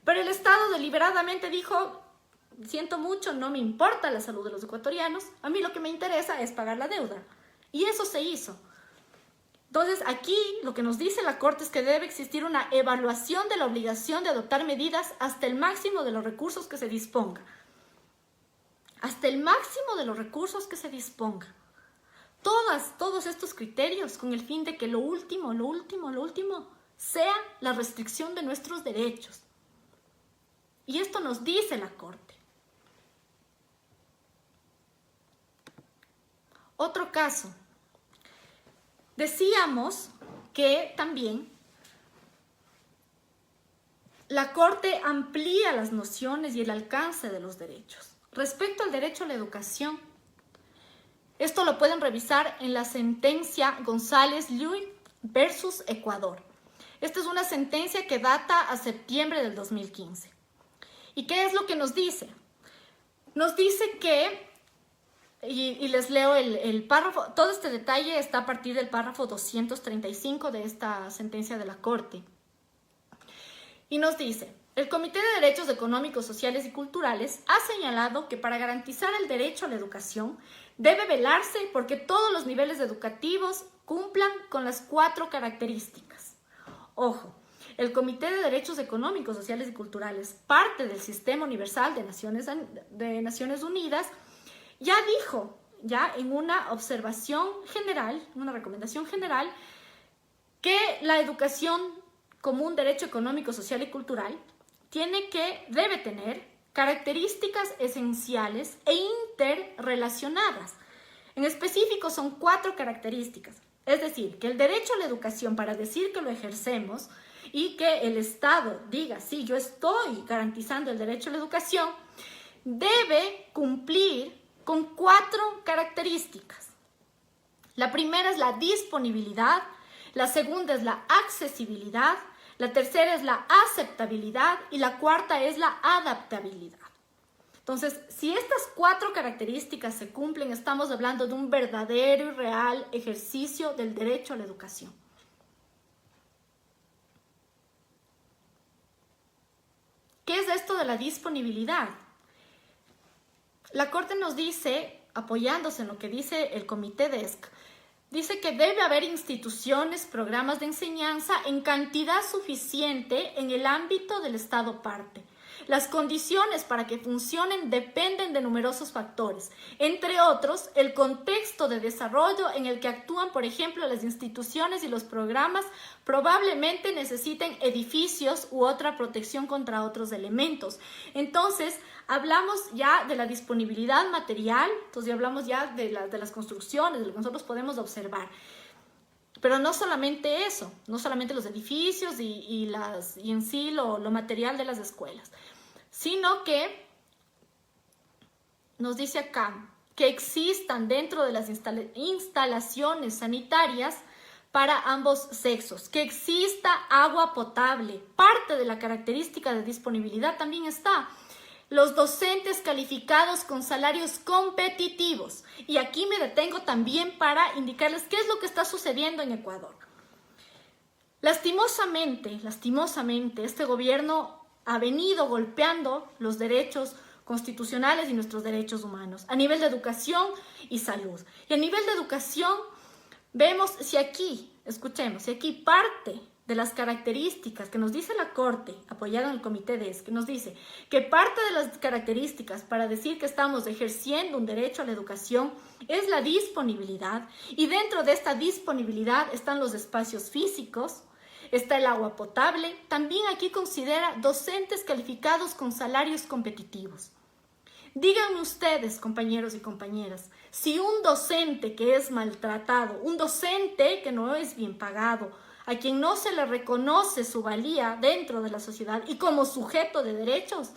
pero el Estado deliberadamente dijo, siento mucho, no me importa la salud de los ecuatorianos, a mí lo que me interesa es pagar la deuda, y eso se hizo. Entonces, aquí lo que nos dice la Corte es que debe existir una evaluación de la obligación de adoptar medidas hasta el máximo de los recursos que se disponga. Hasta el máximo de los recursos que se disponga. Todos estos criterios con el fin de que lo último sea la restricción de nuestros derechos. Y esto nos dice la Corte. Otro caso. Decíamos que también la Corte amplía las nociones y el alcance de los derechos. Respecto al derecho a la educación, esto lo pueden revisar en la sentencia González-Llull versus Ecuador. Esta es una sentencia que data a septiembre del 2015. ¿Y qué es lo que nos dice? Nos dice que, y les leo el párrafo, todo este detalle está a partir del párrafo 235 de esta sentencia de la Corte. Y nos dice, El Comité de Derechos Económicos, Sociales y Culturales ha señalado que para garantizar el derecho a la educación debe velarse porque todos los niveles educativos cumplan con las 4 características. Ojo, el Comité de Derechos Económicos, Sociales y Culturales, parte del Sistema Universal de Naciones Unidas, ya dijo, ya en una observación general, una recomendación general, que la educación como un derecho económico, social y cultural debe tener características esenciales e interrelacionadas. En específico son 4 características. Es decir, que el derecho a la educación, para decir que lo ejercemos y que el Estado diga, sí, yo estoy garantizando el derecho a la educación, debe cumplir con 4 características. La primera es la disponibilidad, la segunda es la accesibilidad, la tercera es la aceptabilidad y la cuarta es la adaptabilidad. Entonces, si estas 4 características se cumplen, estamos hablando de un verdadero y real ejercicio del derecho a la educación. ¿Qué es esto de la disponibilidad? La Corte nos dice, apoyándose en lo que dice el Comité DESC, dice que debe haber instituciones, programas de enseñanza en cantidad suficiente en el ámbito del Estado parte. Las condiciones para que funcionen dependen de numerosos factores, entre otros, el contexto de desarrollo en el que actúan, por ejemplo, las instituciones y los programas probablemente necesiten edificios u otra protección contra otros elementos. Entonces, hablamos ya de la disponibilidad material, entonces ya hablamos ya de las construcciones, de lo que nosotros podemos observar. Pero no solamente eso, no solamente los edificios y en sí lo material de las escuelas, sino que nos dice acá que existan dentro de las instalaciones sanitarias para ambos sexos, que exista agua potable. Parte de la característica de disponibilidad también está los docentes calificados con salarios competitivos. Y aquí me detengo también para indicarles qué es lo que está sucediendo en Ecuador. Lastimosamente, este gobierno ha venido golpeando los derechos constitucionales y nuestros derechos humanos a nivel de educación y salud. Y a nivel de educación vemos si aquí parte de las características que nos dice la Corte, apoyada en el Comité DESC, que nos dice que parte de las características para decir que estamos ejerciendo un derecho a la educación es la disponibilidad, y dentro de esta disponibilidad están los espacios físicos, está el agua potable, también aquí considera docentes calificados con salarios competitivos. Díganme ustedes, compañeros y compañeras, si un docente que es maltratado, un docente que no es bien pagado, a quien no se le reconoce su valía dentro de la sociedad y como sujeto de derechos,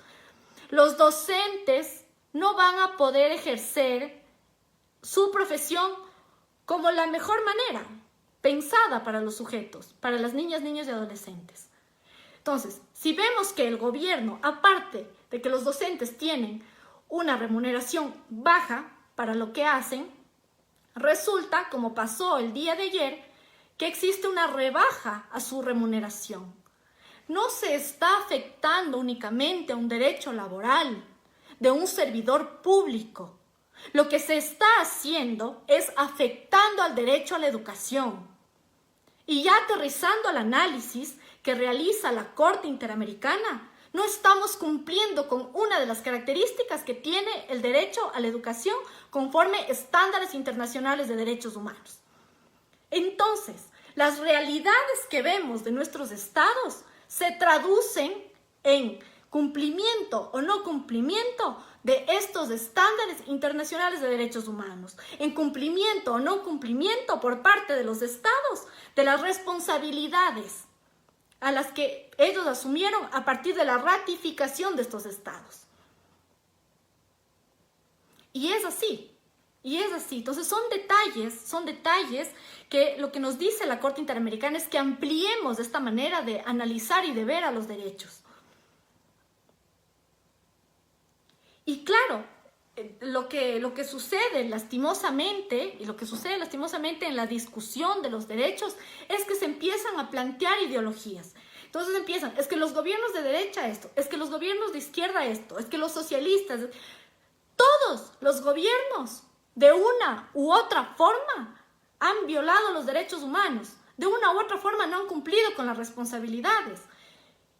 los docentes no van a poder ejercer su profesión como la mejor manera, pensada para los sujetos, para las niñas, niños y adolescentes. Entonces, si vemos que el gobierno, aparte de que los docentes tienen una remuneración baja para lo que hacen, resulta, como pasó el día de ayer, que existe una rebaja a su remuneración. No se está afectando únicamente a un derecho laboral de un servidor público. Lo que se está haciendo es afectando al derecho a la educación. Y ya aterrizando al análisis que realiza la Corte Interamericana, no estamos cumpliendo con una de las características que tiene el derecho a la educación conforme estándares internacionales de derechos humanos. Entonces, las realidades que vemos de nuestros estados se traducen en cumplimiento o no cumplimiento de estos estándares internacionales de derechos humanos, en cumplimiento o no cumplimiento por parte de los estados de las responsabilidades a las que ellos asumieron a partir de la ratificación de estos estados. Y es así. Entonces son detalles que lo que nos dice la Corte Interamericana es que ampliemos esta manera de analizar y de ver a los derechos. Y claro, lo que sucede lastimosamente en la discusión de los derechos es que se empiezan a plantear ideologías. Entonces empiezan, es que los gobiernos de derecha esto, es que los gobiernos de izquierda esto, es que los socialistas, todos los gobiernos de una u otra forma han violado los derechos humanos, de una u otra forma no han cumplido con las responsabilidades.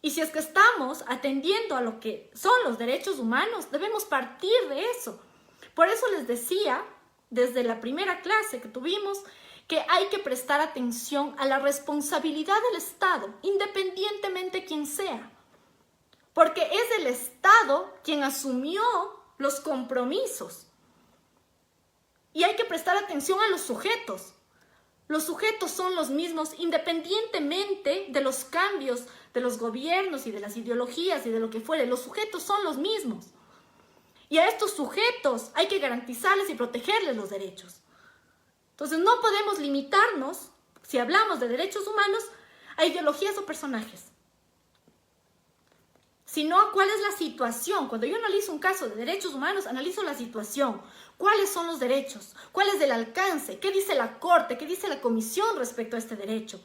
Y si es que estamos atendiendo a lo que son los derechos humanos, debemos partir de eso. Por eso les decía, desde la primera clase que tuvimos, que hay que prestar atención a la responsabilidad del Estado, independientemente quien sea. Porque es el Estado quien asumió los compromisos. Y hay que prestar atención a los sujetos. Los sujetos son los mismos independientemente de los cambios de los gobiernos y de las ideologías y de lo que fuere. Los sujetos son los mismos. Y a estos sujetos hay que garantizarles y protegerles los derechos. Entonces no podemos limitarnos, si hablamos de derechos humanos, a ideologías o personajes. Sino cuál es la situación. Cuando yo analizo un caso de derechos humanos, analizo la situación. ¿Cuáles son los derechos? ¿Cuál es el alcance? ¿Qué dice la Corte? ¿Qué dice la Comisión respecto a este derecho?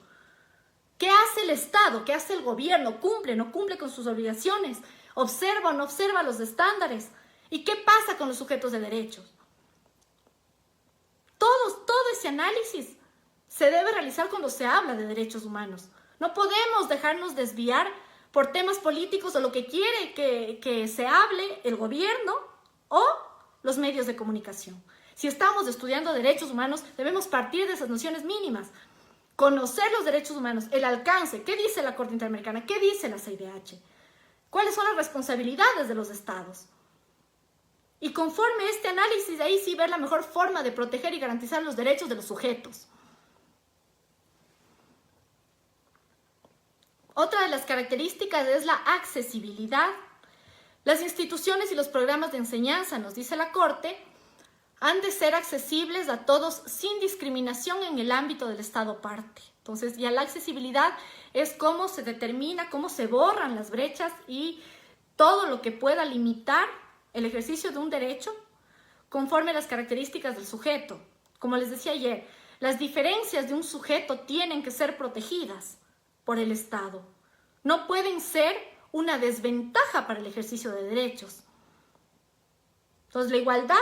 ¿Qué hace el Estado? ¿Qué hace el gobierno? ¿Cumple o no cumple con sus obligaciones? ¿Observa o no observa los estándares? ¿Y qué pasa con los sujetos de derechos? Todo ese análisis se debe realizar cuando se habla de derechos humanos. No podemos dejarnos desviar por temas políticos o lo que quiere que se hable el gobierno o los medios de comunicación. Si estamos estudiando derechos humanos, debemos partir de esas nociones mínimas. Conocer los derechos humanos, el alcance, qué dice la Corte Interamericana, qué dice la CIDH, cuáles son las responsabilidades de los estados. Y conforme este análisis, ahí sí ver la mejor forma de proteger y garantizar los derechos de los sujetos. Otra de las características es la accesibilidad. Las instituciones y los programas de enseñanza, nos dice la Corte, han de ser accesibles a todos sin discriminación en el ámbito del Estado parte. Entonces, ya la accesibilidad es cómo se determina, cómo se borran las brechas y todo lo que pueda limitar el ejercicio de un derecho conforme a las características del sujeto. Como les decía ayer, las diferencias de un sujeto tienen que ser protegidas por el Estado. No pueden ser una desventaja para el ejercicio de derechos. Entonces, la igualdad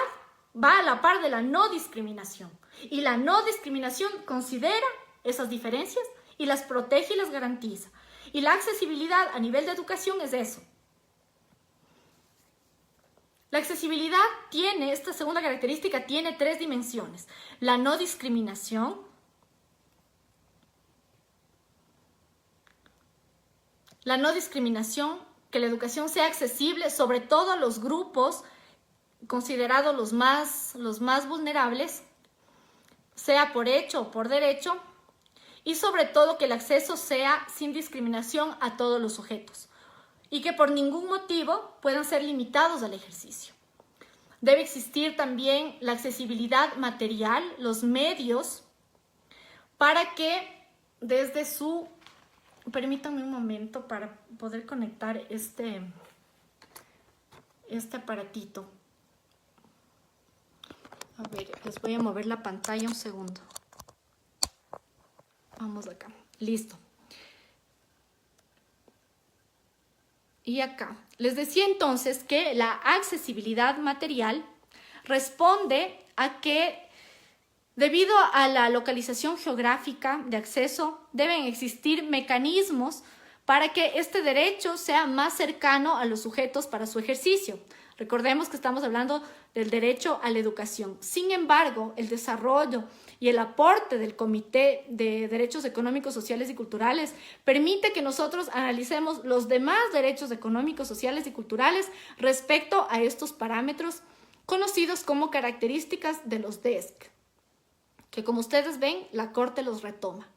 va a la par de la no discriminación. Y la no discriminación considera esas diferencias y las protege y las garantiza. Y la accesibilidad a nivel de educación es eso. La accesibilidad tiene, esta segunda característica tiene 3 dimensiones. La no discriminación, que la educación sea accesible sobre todo a los grupos considerados los más vulnerables, sea por hecho o por derecho, y sobre todo que el acceso sea sin discriminación a todos los sujetos y que por ningún motivo puedan ser limitados al ejercicio. Debe existir también la accesibilidad material, los medios, para que desde su... Permítanme un momento para poder conectar este aparatito. A ver, les voy a mover la pantalla un segundo. Vamos acá. Listo. Y acá. Les decía entonces que la accesibilidad material responde a que debido a la localización geográfica de acceso deben existir mecanismos para que este derecho sea más cercano a los sujetos para su ejercicio. Recordemos que estamos hablando del derecho a la educación. Sin embargo, el desarrollo y el aporte del Comité de Derechos Económicos, Sociales y Culturales permite que nosotros analicemos los demás derechos económicos, sociales y culturales respecto a estos parámetros conocidos como características de los DESC, que como ustedes ven, la Corte los retoma.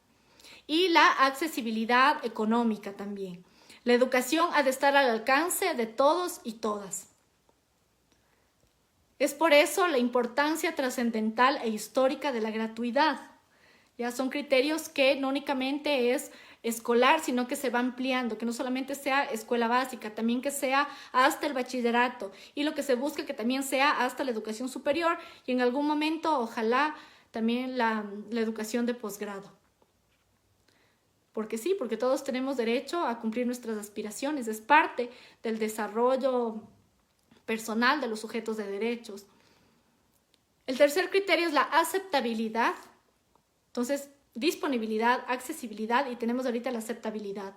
Y la accesibilidad económica también. La educación ha de estar al alcance de todos y todas. Es por eso la importancia trascendental e histórica de la gratuidad. Ya son criterios que no únicamente es escolar, sino que se va ampliando, que no solamente sea escuela básica, también que sea hasta el bachillerato y lo que se busca que también sea hasta la educación superior y en algún momento, ojalá, también la educación de posgrado. porque sí, porque todos tenemos derecho a cumplir nuestras aspiraciones, es parte del desarrollo personal de los sujetos de derechos. El tercer criterio es la aceptabilidad. Entonces, disponibilidad, accesibilidad y tenemos ahorita la aceptabilidad,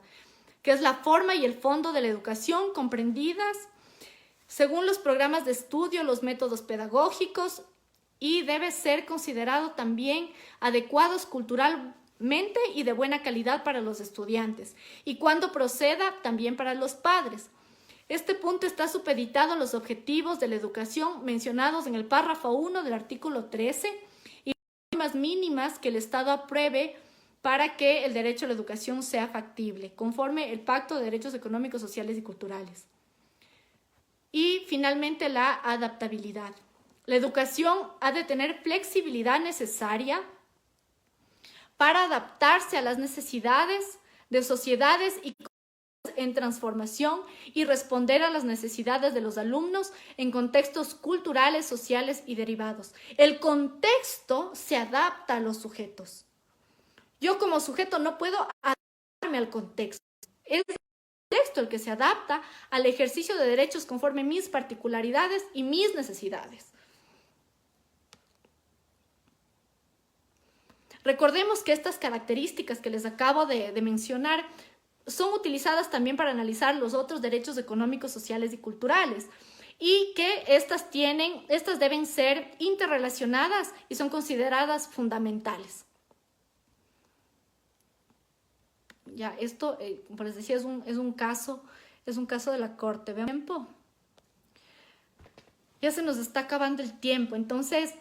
que es la forma y el fondo de la educación comprendidas según los programas de estudio, los métodos pedagógicos y debe ser considerado también adecuados culturalmente y de buena calidad para los estudiantes y cuando proceda también para los padres. Este punto está supeditado a los objetivos de la educación mencionados en el párrafo 1 del artículo 13 y las normas mínimas que el Estado apruebe para que el derecho a la educación sea factible, conforme el Pacto de Derechos Económicos, Sociales y Culturales. Y finalmente la adaptabilidad. La educación ha de tener flexibilidad necesaria para adaptarse a las necesidades de sociedades y en transformación y responder a las necesidades de los alumnos en contextos culturales, sociales y derivados. El contexto se adapta a los sujetos. Yo como sujeto no puedo adaptarme al contexto. Es el contexto el que se adapta al ejercicio de derechos conforme mis particularidades y mis necesidades. Recordemos que estas características que les acabo de mencionar son utilizadas también para analizar los otros derechos económicos, sociales y culturales y que estas deben ser interrelacionadas y son consideradas fundamentales. Ya, esto, como les decía, es un caso de la Corte. ¿Vean? Tiempo. Ya se nos está acabando el tiempo, entonces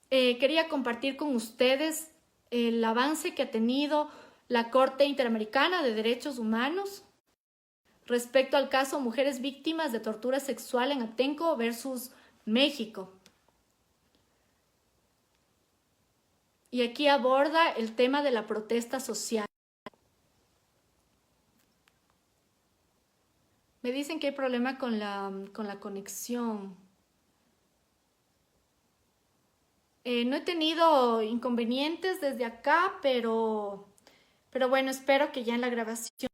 quería compartir con ustedes el avance que ha tenido la Corte Interamericana de Derechos Humanos respecto al caso Mujeres Víctimas de Tortura Sexual en Atenco versus México. Y aquí aborda el tema de la protesta social. Me dicen que hay problema con la conexión. No he tenido inconvenientes desde acá, pero bueno, espero que ya en la grabación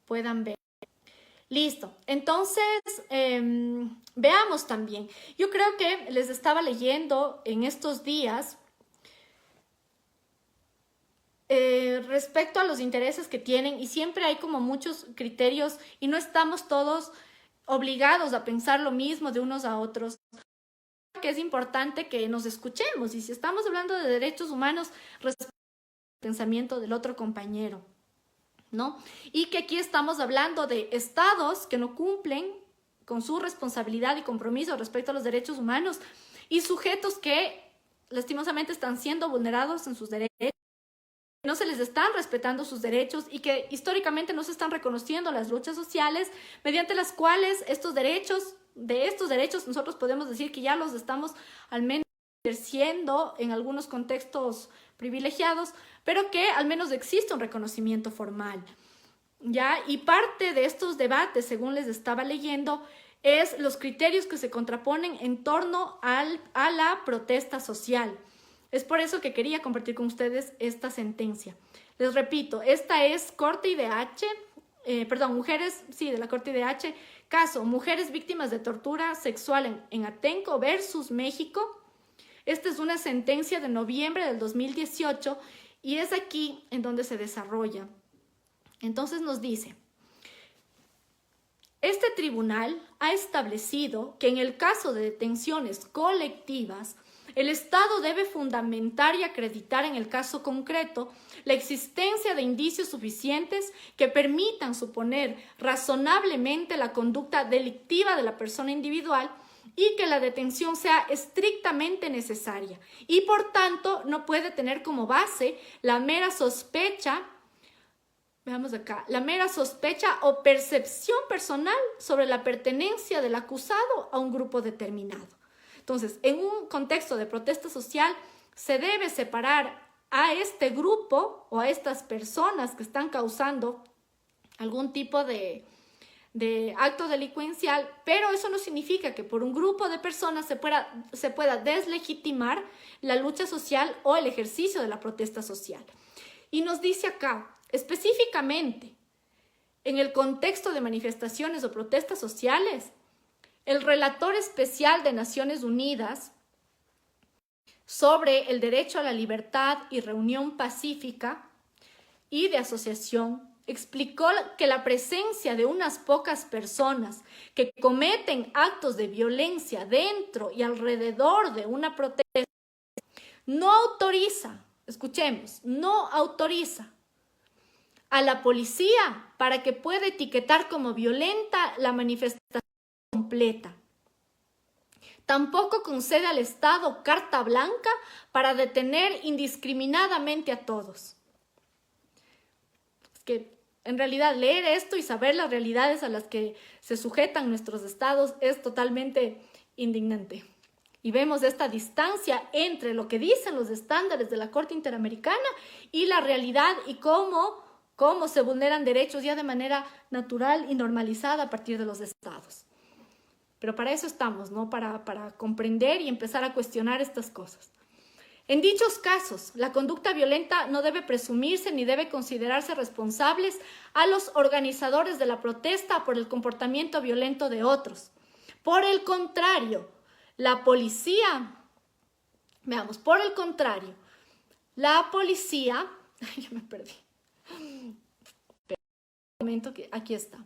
puedan ver. Listo. Entonces, veamos también. Yo creo que les estaba leyendo en estos días respecto a los intereses que tienen y siempre hay como muchos criterios y no estamos todos obligados a pensar lo mismo de unos a otros. Que es importante que nos escuchemos y si estamos hablando de derechos humanos, respetemos el pensamiento del otro compañero, ¿no? Y que aquí estamos hablando de estados que no cumplen con su responsabilidad y compromiso respecto a los derechos humanos y sujetos que lastimosamente están siendo vulnerados en sus derechos, no se les están respetando sus derechos y que históricamente no se están reconociendo las luchas sociales mediante las cuales de estos derechos nosotros podemos decir que ya los estamos al menos ejerciendo en algunos contextos privilegiados, pero que al menos existe un reconocimiento formal, ¿ya? Y parte de estos debates, según les estaba leyendo, es los criterios que se contraponen en torno a la protesta social. Es por eso que quería compartir con ustedes esta sentencia. Les repito, esta es Corte IDH, Mujeres, sí, de la Corte IDH, caso Mujeres Víctimas de Tortura Sexual en Atenco versus México. Esta es una sentencia de noviembre del 2018 y es aquí en donde se desarrolla. Entonces nos dice, este tribunal ha establecido que en el caso de detenciones colectivas, el Estado debe fundamentar y acreditar en el caso concreto la existencia de indicios suficientes que permitan suponer razonablemente la conducta delictiva de la persona individual y que la detención sea estrictamente necesaria y por tanto no puede tener como base la mera sospecha, veamos acá, la mera sospecha o percepción personal sobre la pertenencia del acusado a un grupo determinado. Entonces, en un contexto de protesta social, se debe separar a este grupo o a estas personas que están causando algún tipo de de acto delincuencial, pero eso no significa que por un grupo de personas se pueda deslegitimar la lucha social o el ejercicio de la protesta social. Y nos dice acá, específicamente, en el contexto de manifestaciones o protestas sociales, el relator especial de Naciones Unidas sobre el derecho a la libertad y reunión pacífica y de asociación explicó que la presencia de unas pocas personas que cometen actos de violencia dentro y alrededor de una protesta no autoriza, escuchemos, no autoriza a la policía para que pueda etiquetar como violenta la manifestación completa. Tampoco concede al Estado carta blanca para detener indiscriminadamente a todos. Es que en realidad leer esto y saber las realidades a las que se sujetan nuestros estados es totalmente indignante. Y vemos esta distancia entre lo que dicen los estándares de la Corte Interamericana y la realidad y cómo se vulneran derechos ya de manera natural y normalizada a partir de los estados. Pero para eso estamos, ¿no? Para comprender y empezar a cuestionar estas cosas. En dichos casos, la conducta violenta no debe presumirse ni debe considerarse responsables a los organizadores de la protesta por el comportamiento violento de otros. Por el contrario, la policía, veamos, por el contrario, la policía, ya me perdí. Un momento que aquí está.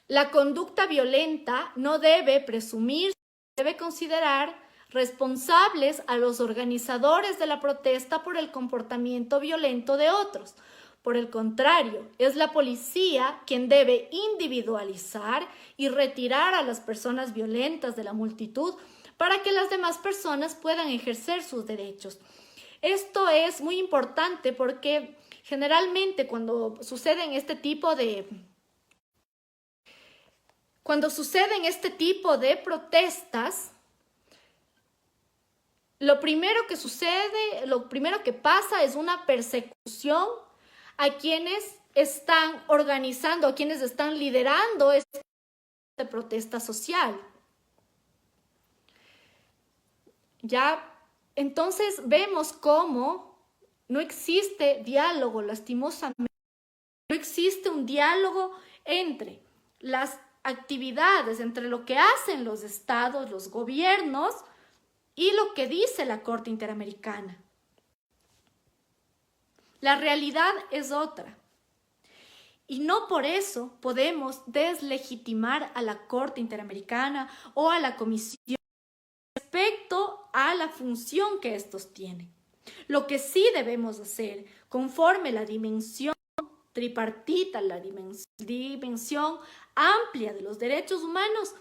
La conducta violenta no debe presumir, debe considerar responsables a los organizadores de la protesta por el comportamiento violento de otros. Por el contrario, es la policía quien debe individualizar y retirar a las personas violentas de la multitud para que las demás personas puedan ejercer sus derechos. Esto es muy importante porque generalmente cuando suceden este tipo de protestas, lo primero que pasa es una persecución a quienes están organizando, a quienes están liderando esta protesta social. Ya, entonces vemos cómo no existe diálogo, lastimosamente. No existe un diálogo entre las actividades, entre lo que hacen los estados, los gobiernos y lo que dice la Corte Interamericana. La realidad es otra. Y no por eso podemos deslegitimar a la Corte Interamericana o a la Comisión respecto a la función que estos tienen. Lo que sí debemos hacer, conforme la dimensión tripartita, la dimensión amplia de los derechos humanos,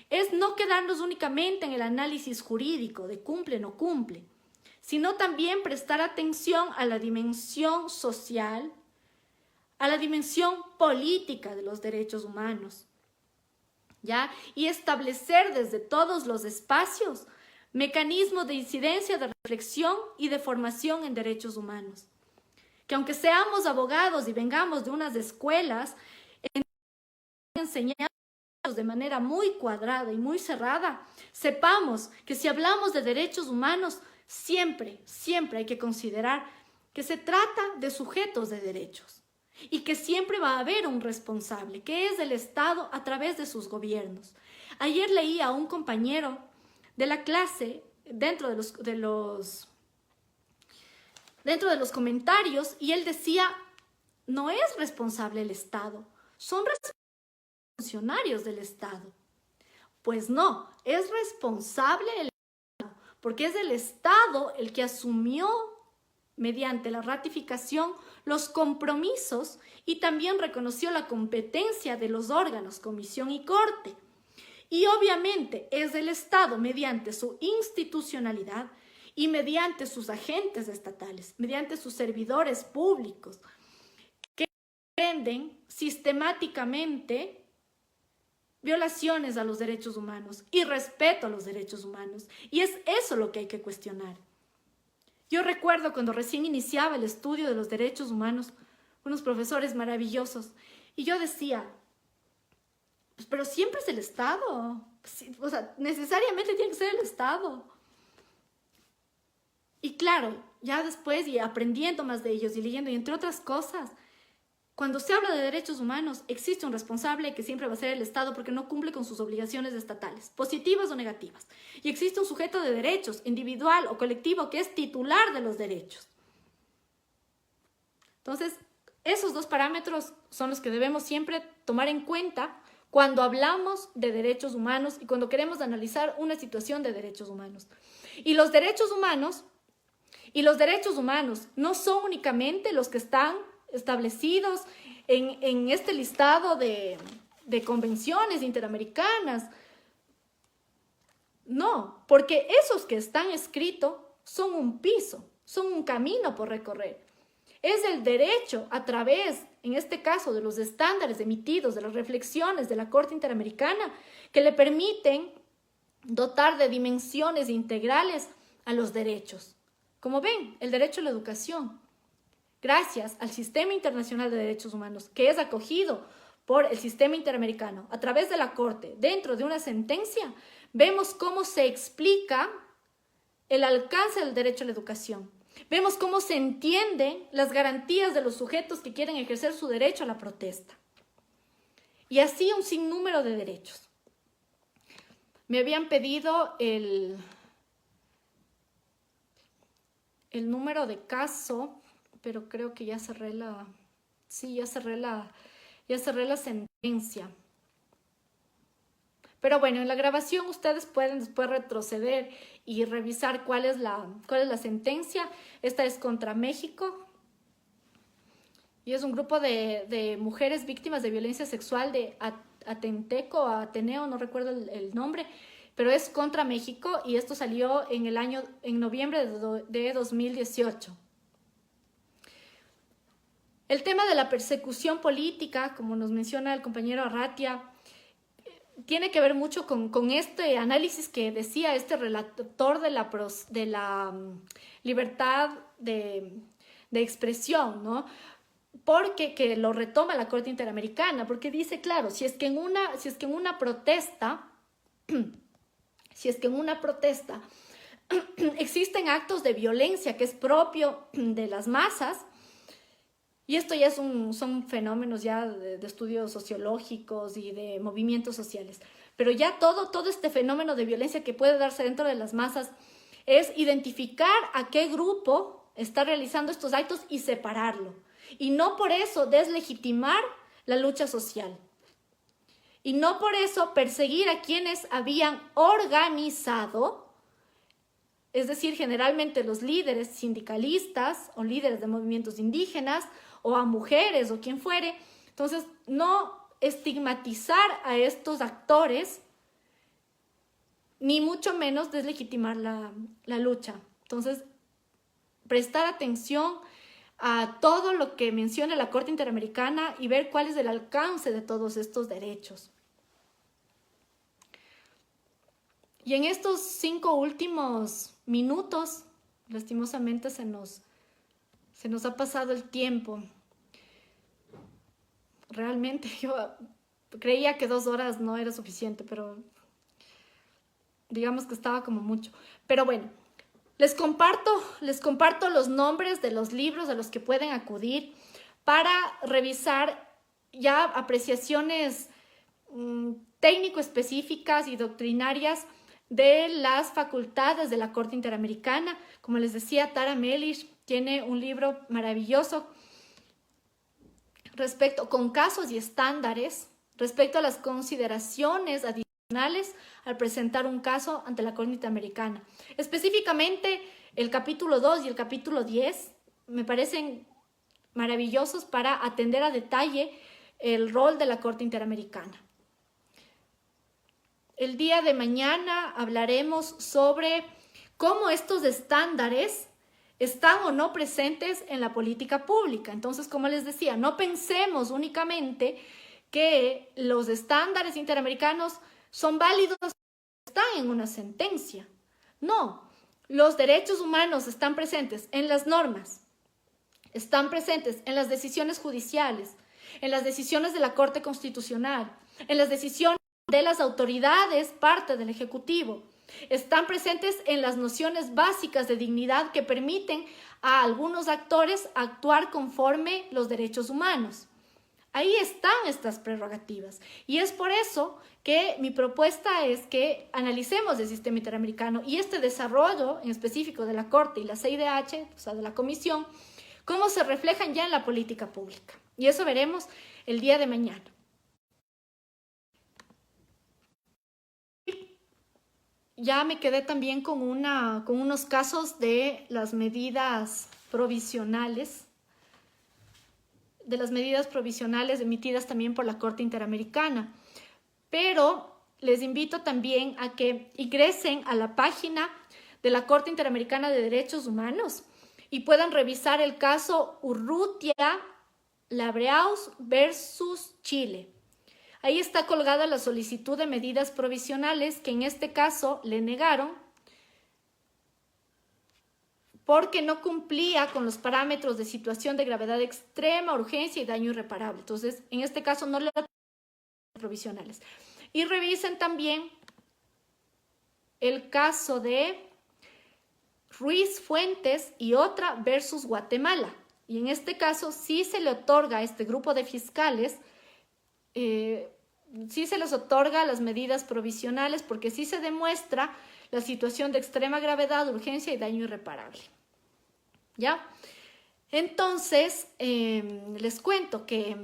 es no quedarnos únicamente en el análisis jurídico de cumple o no cumple, sino también prestar atención a la dimensión social, a la dimensión política de los derechos humanos, ¿ya? Y establecer desde todos los espacios mecanismos de incidencia, de reflexión y de formación en derechos humanos. Que aunque seamos abogados y vengamos de unas escuelas, enseñamos de manera muy cuadrada y muy cerrada, sepamos que si hablamos de derechos humanos, siempre hay que considerar que se trata de sujetos de derechos y que siempre va a haber un responsable, que es el Estado a través de sus gobiernos. Ayer leí a un compañero de la clase dentro de los comentarios y él decía, no es responsable el Estado, son funcionarios del Estado. Pues no, es responsable el Estado, porque es el Estado el que asumió mediante la ratificación los compromisos y también reconoció la competencia de los órganos, comisión y corte. Y obviamente es el Estado mediante su institucionalidad y mediante sus agentes estatales, mediante sus servidores públicos, que prenden sistemáticamente violaciones a los derechos humanos y respeto a los derechos humanos. Y es eso lo que hay que cuestionar. Yo recuerdo cuando recién iniciaba el estudio de los derechos humanos, unos profesores maravillosos Y yo decía, pues, pero siempre es el Estado. Sí, o sea, necesariamente tiene que ser el Estado. Y claro, ya después, y aprendiendo más de ellos y leyendo, y entre otras cosas, cuando se habla de derechos humanos, existe un responsable que siempre va a ser el Estado porque no cumple con sus obligaciones estatales, positivas o negativas. Y existe un sujeto de derechos, individual o colectivo, que es titular de los derechos. Entonces, esos dos parámetros son los que debemos siempre tomar en cuenta cuando hablamos de derechos humanos y cuando queremos analizar una situación de derechos humanos. Y los derechos humanos no son únicamente los que están establecidos en este listado de convenciones interamericanas. No, porque esos que están escritos son un piso, son un camino por recorrer. Es el derecho a través, en este caso, de los estándares emitidos, de las reflexiones de la Corte Interamericana, que le permiten dotar de dimensiones integrales a los derechos. Como ven, el derecho a la educación, gracias al Sistema Internacional de Derechos Humanos, que es acogido por el Sistema Interamericano a través de la Corte, dentro de una sentencia, vemos cómo se explica el alcance del derecho a la educación. Vemos cómo se entienden las garantías de los sujetos que quieren ejercer su derecho a la protesta. Y así un sinnúmero de derechos. Me habían pedido el número de caso, pero creo que ya cerré la sentencia. Pero bueno, en la grabación ustedes pueden después retroceder y revisar cuál es la sentencia. Esta es contra México. Y es un grupo de mujeres víctimas de violencia sexual de Ateneo, no recuerdo el nombre, pero es contra México y esto salió en noviembre de 2018. El tema de la persecución política, como nos menciona el compañero Arratia, tiene que ver mucho con este análisis que decía este relator de la libertad de expresión, ¿no? Porque que lo retoma la Corte Interamericana, porque dice, claro, si es que en una protesta existen actos de violencia que es propio de las masas, y esto ya son fenómenos ya de estudios sociológicos y de movimientos sociales. Pero ya todo este fenómeno de violencia que puede darse dentro de las masas es identificar a qué grupo está realizando estos actos y separarlo. Y no por eso deslegitimar la lucha social. Y no por eso perseguir a quienes habían organizado, es decir, generalmente los líderes sindicalistas o líderes de movimientos indígenas, o a mujeres o quien fuere. Entonces, no estigmatizar a estos actores, ni mucho menos deslegitimar la lucha. Entonces, prestar atención a todo lo que menciona la Corte Interamericana y ver cuál es el alcance de todos estos derechos. Y en estos 5 últimos minutos, lastimosamente se nos ha pasado el tiempo. Realmente yo creía que 2 horas no era suficiente, pero digamos que estaba como mucho. Pero bueno, les comparto los nombres de los libros a los que pueden acudir para revisar ya apreciaciones técnico-específicas y doctrinarias de las facultades de la Corte Interamericana. Como les decía, Tara Melish tiene un libro maravilloso con casos y estándares respecto a las consideraciones adicionales al presentar un caso ante la Corte Interamericana. Específicamente, el capítulo 2 y el capítulo 10 me parecen maravillosos para atender a detalle el rol de la Corte Interamericana. El día de mañana hablaremos sobre cómo estos estándares están o no presentes en la política pública. Entonces, como les decía, no pensemos únicamente que los estándares interamericanos son válidos, están en una sentencia. No, los derechos humanos están presentes en las normas, están presentes en las decisiones judiciales, en las decisiones de la Corte Constitucional, en las decisiones de las autoridades, parte del Ejecutivo. Están presentes en las nociones básicas de dignidad que permiten a algunos actores actuar conforme los derechos humanos. Ahí están estas prerrogativas y es por eso que mi propuesta es que analicemos el sistema interamericano y este desarrollo en específico de la Corte y la CIDH, o sea, de la Comisión, cómo se reflejan ya en la política pública. Y eso veremos el día de mañana. Ya me quedé también con unos casos de las medidas provisionales, emitidas también por la Corte Interamericana. Pero les invito también a que ingresen a la página de la Corte Interamericana de Derechos Humanos y puedan revisar el caso Urrutia-Labreaus versus Chile. Ahí está colgada la solicitud de medidas provisionales que en este caso le negaron porque no cumplía con los parámetros de situación de gravedad extrema, urgencia y daño irreparable. Entonces, en este caso no le provisionales. Y revisen también el caso de Ruiz Fuentes y otra versus Guatemala. Y en este caso sí se le otorga a este grupo de fiscales sí se les otorga las medidas provisionales porque sí se demuestra la situación de extrema gravedad, urgencia y daño irreparable. ¿Ya? Entonces, les cuento que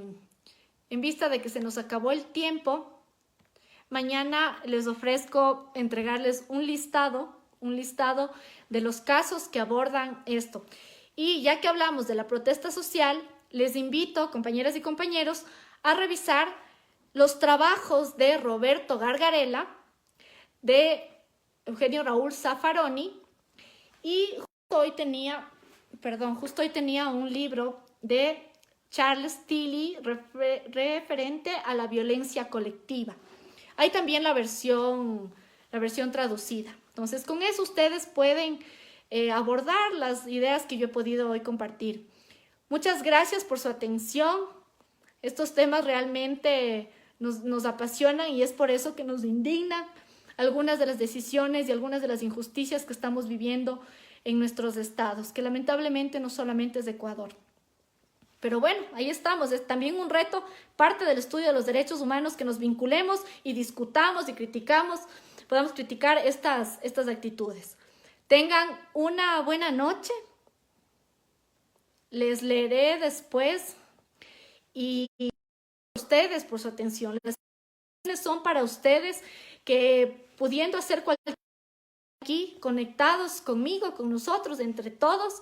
en vista de que se nos acabó el tiempo, mañana les ofrezco entregarles un listado de los casos que abordan esto. Y ya que hablamos de la protesta social, les invito, compañeras y compañeros, a revisar los trabajos de Roberto Gargarella, de Eugenio Raúl Zaffaroni, y justo hoy tenía un libro de Charles Tilly referente a la violencia colectiva. Hay también la versión traducida. Entonces, con eso ustedes pueden abordar las ideas que yo he podido hoy compartir. Muchas gracias por su atención. Estos temas realmente nos apasionan y es por eso que nos indignan algunas de las decisiones y algunas de las injusticias que estamos viviendo en nuestros estados, que lamentablemente no solamente es de Ecuador. Pero bueno, ahí estamos, es también un reto, parte del estudio de los derechos humanos, que nos vinculemos y discutamos y podamos criticar estas actitudes. Tengan una buena noche, les leeré después y ustedes por su atención. Las acciones son para ustedes que pudiendo hacer cualquier aquí, conectados conmigo, con nosotros, entre todos,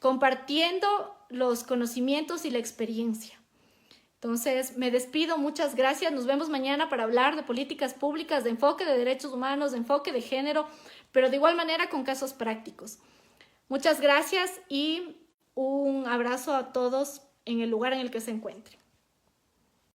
compartiendo los conocimientos y la experiencia. Entonces, me despido, muchas gracias. Nos vemos mañana para hablar de políticas públicas, de enfoque de derechos humanos, de enfoque de género, pero de igual manera con casos prácticos. Muchas gracias y un abrazo a todos en el lugar en el que se encuentren.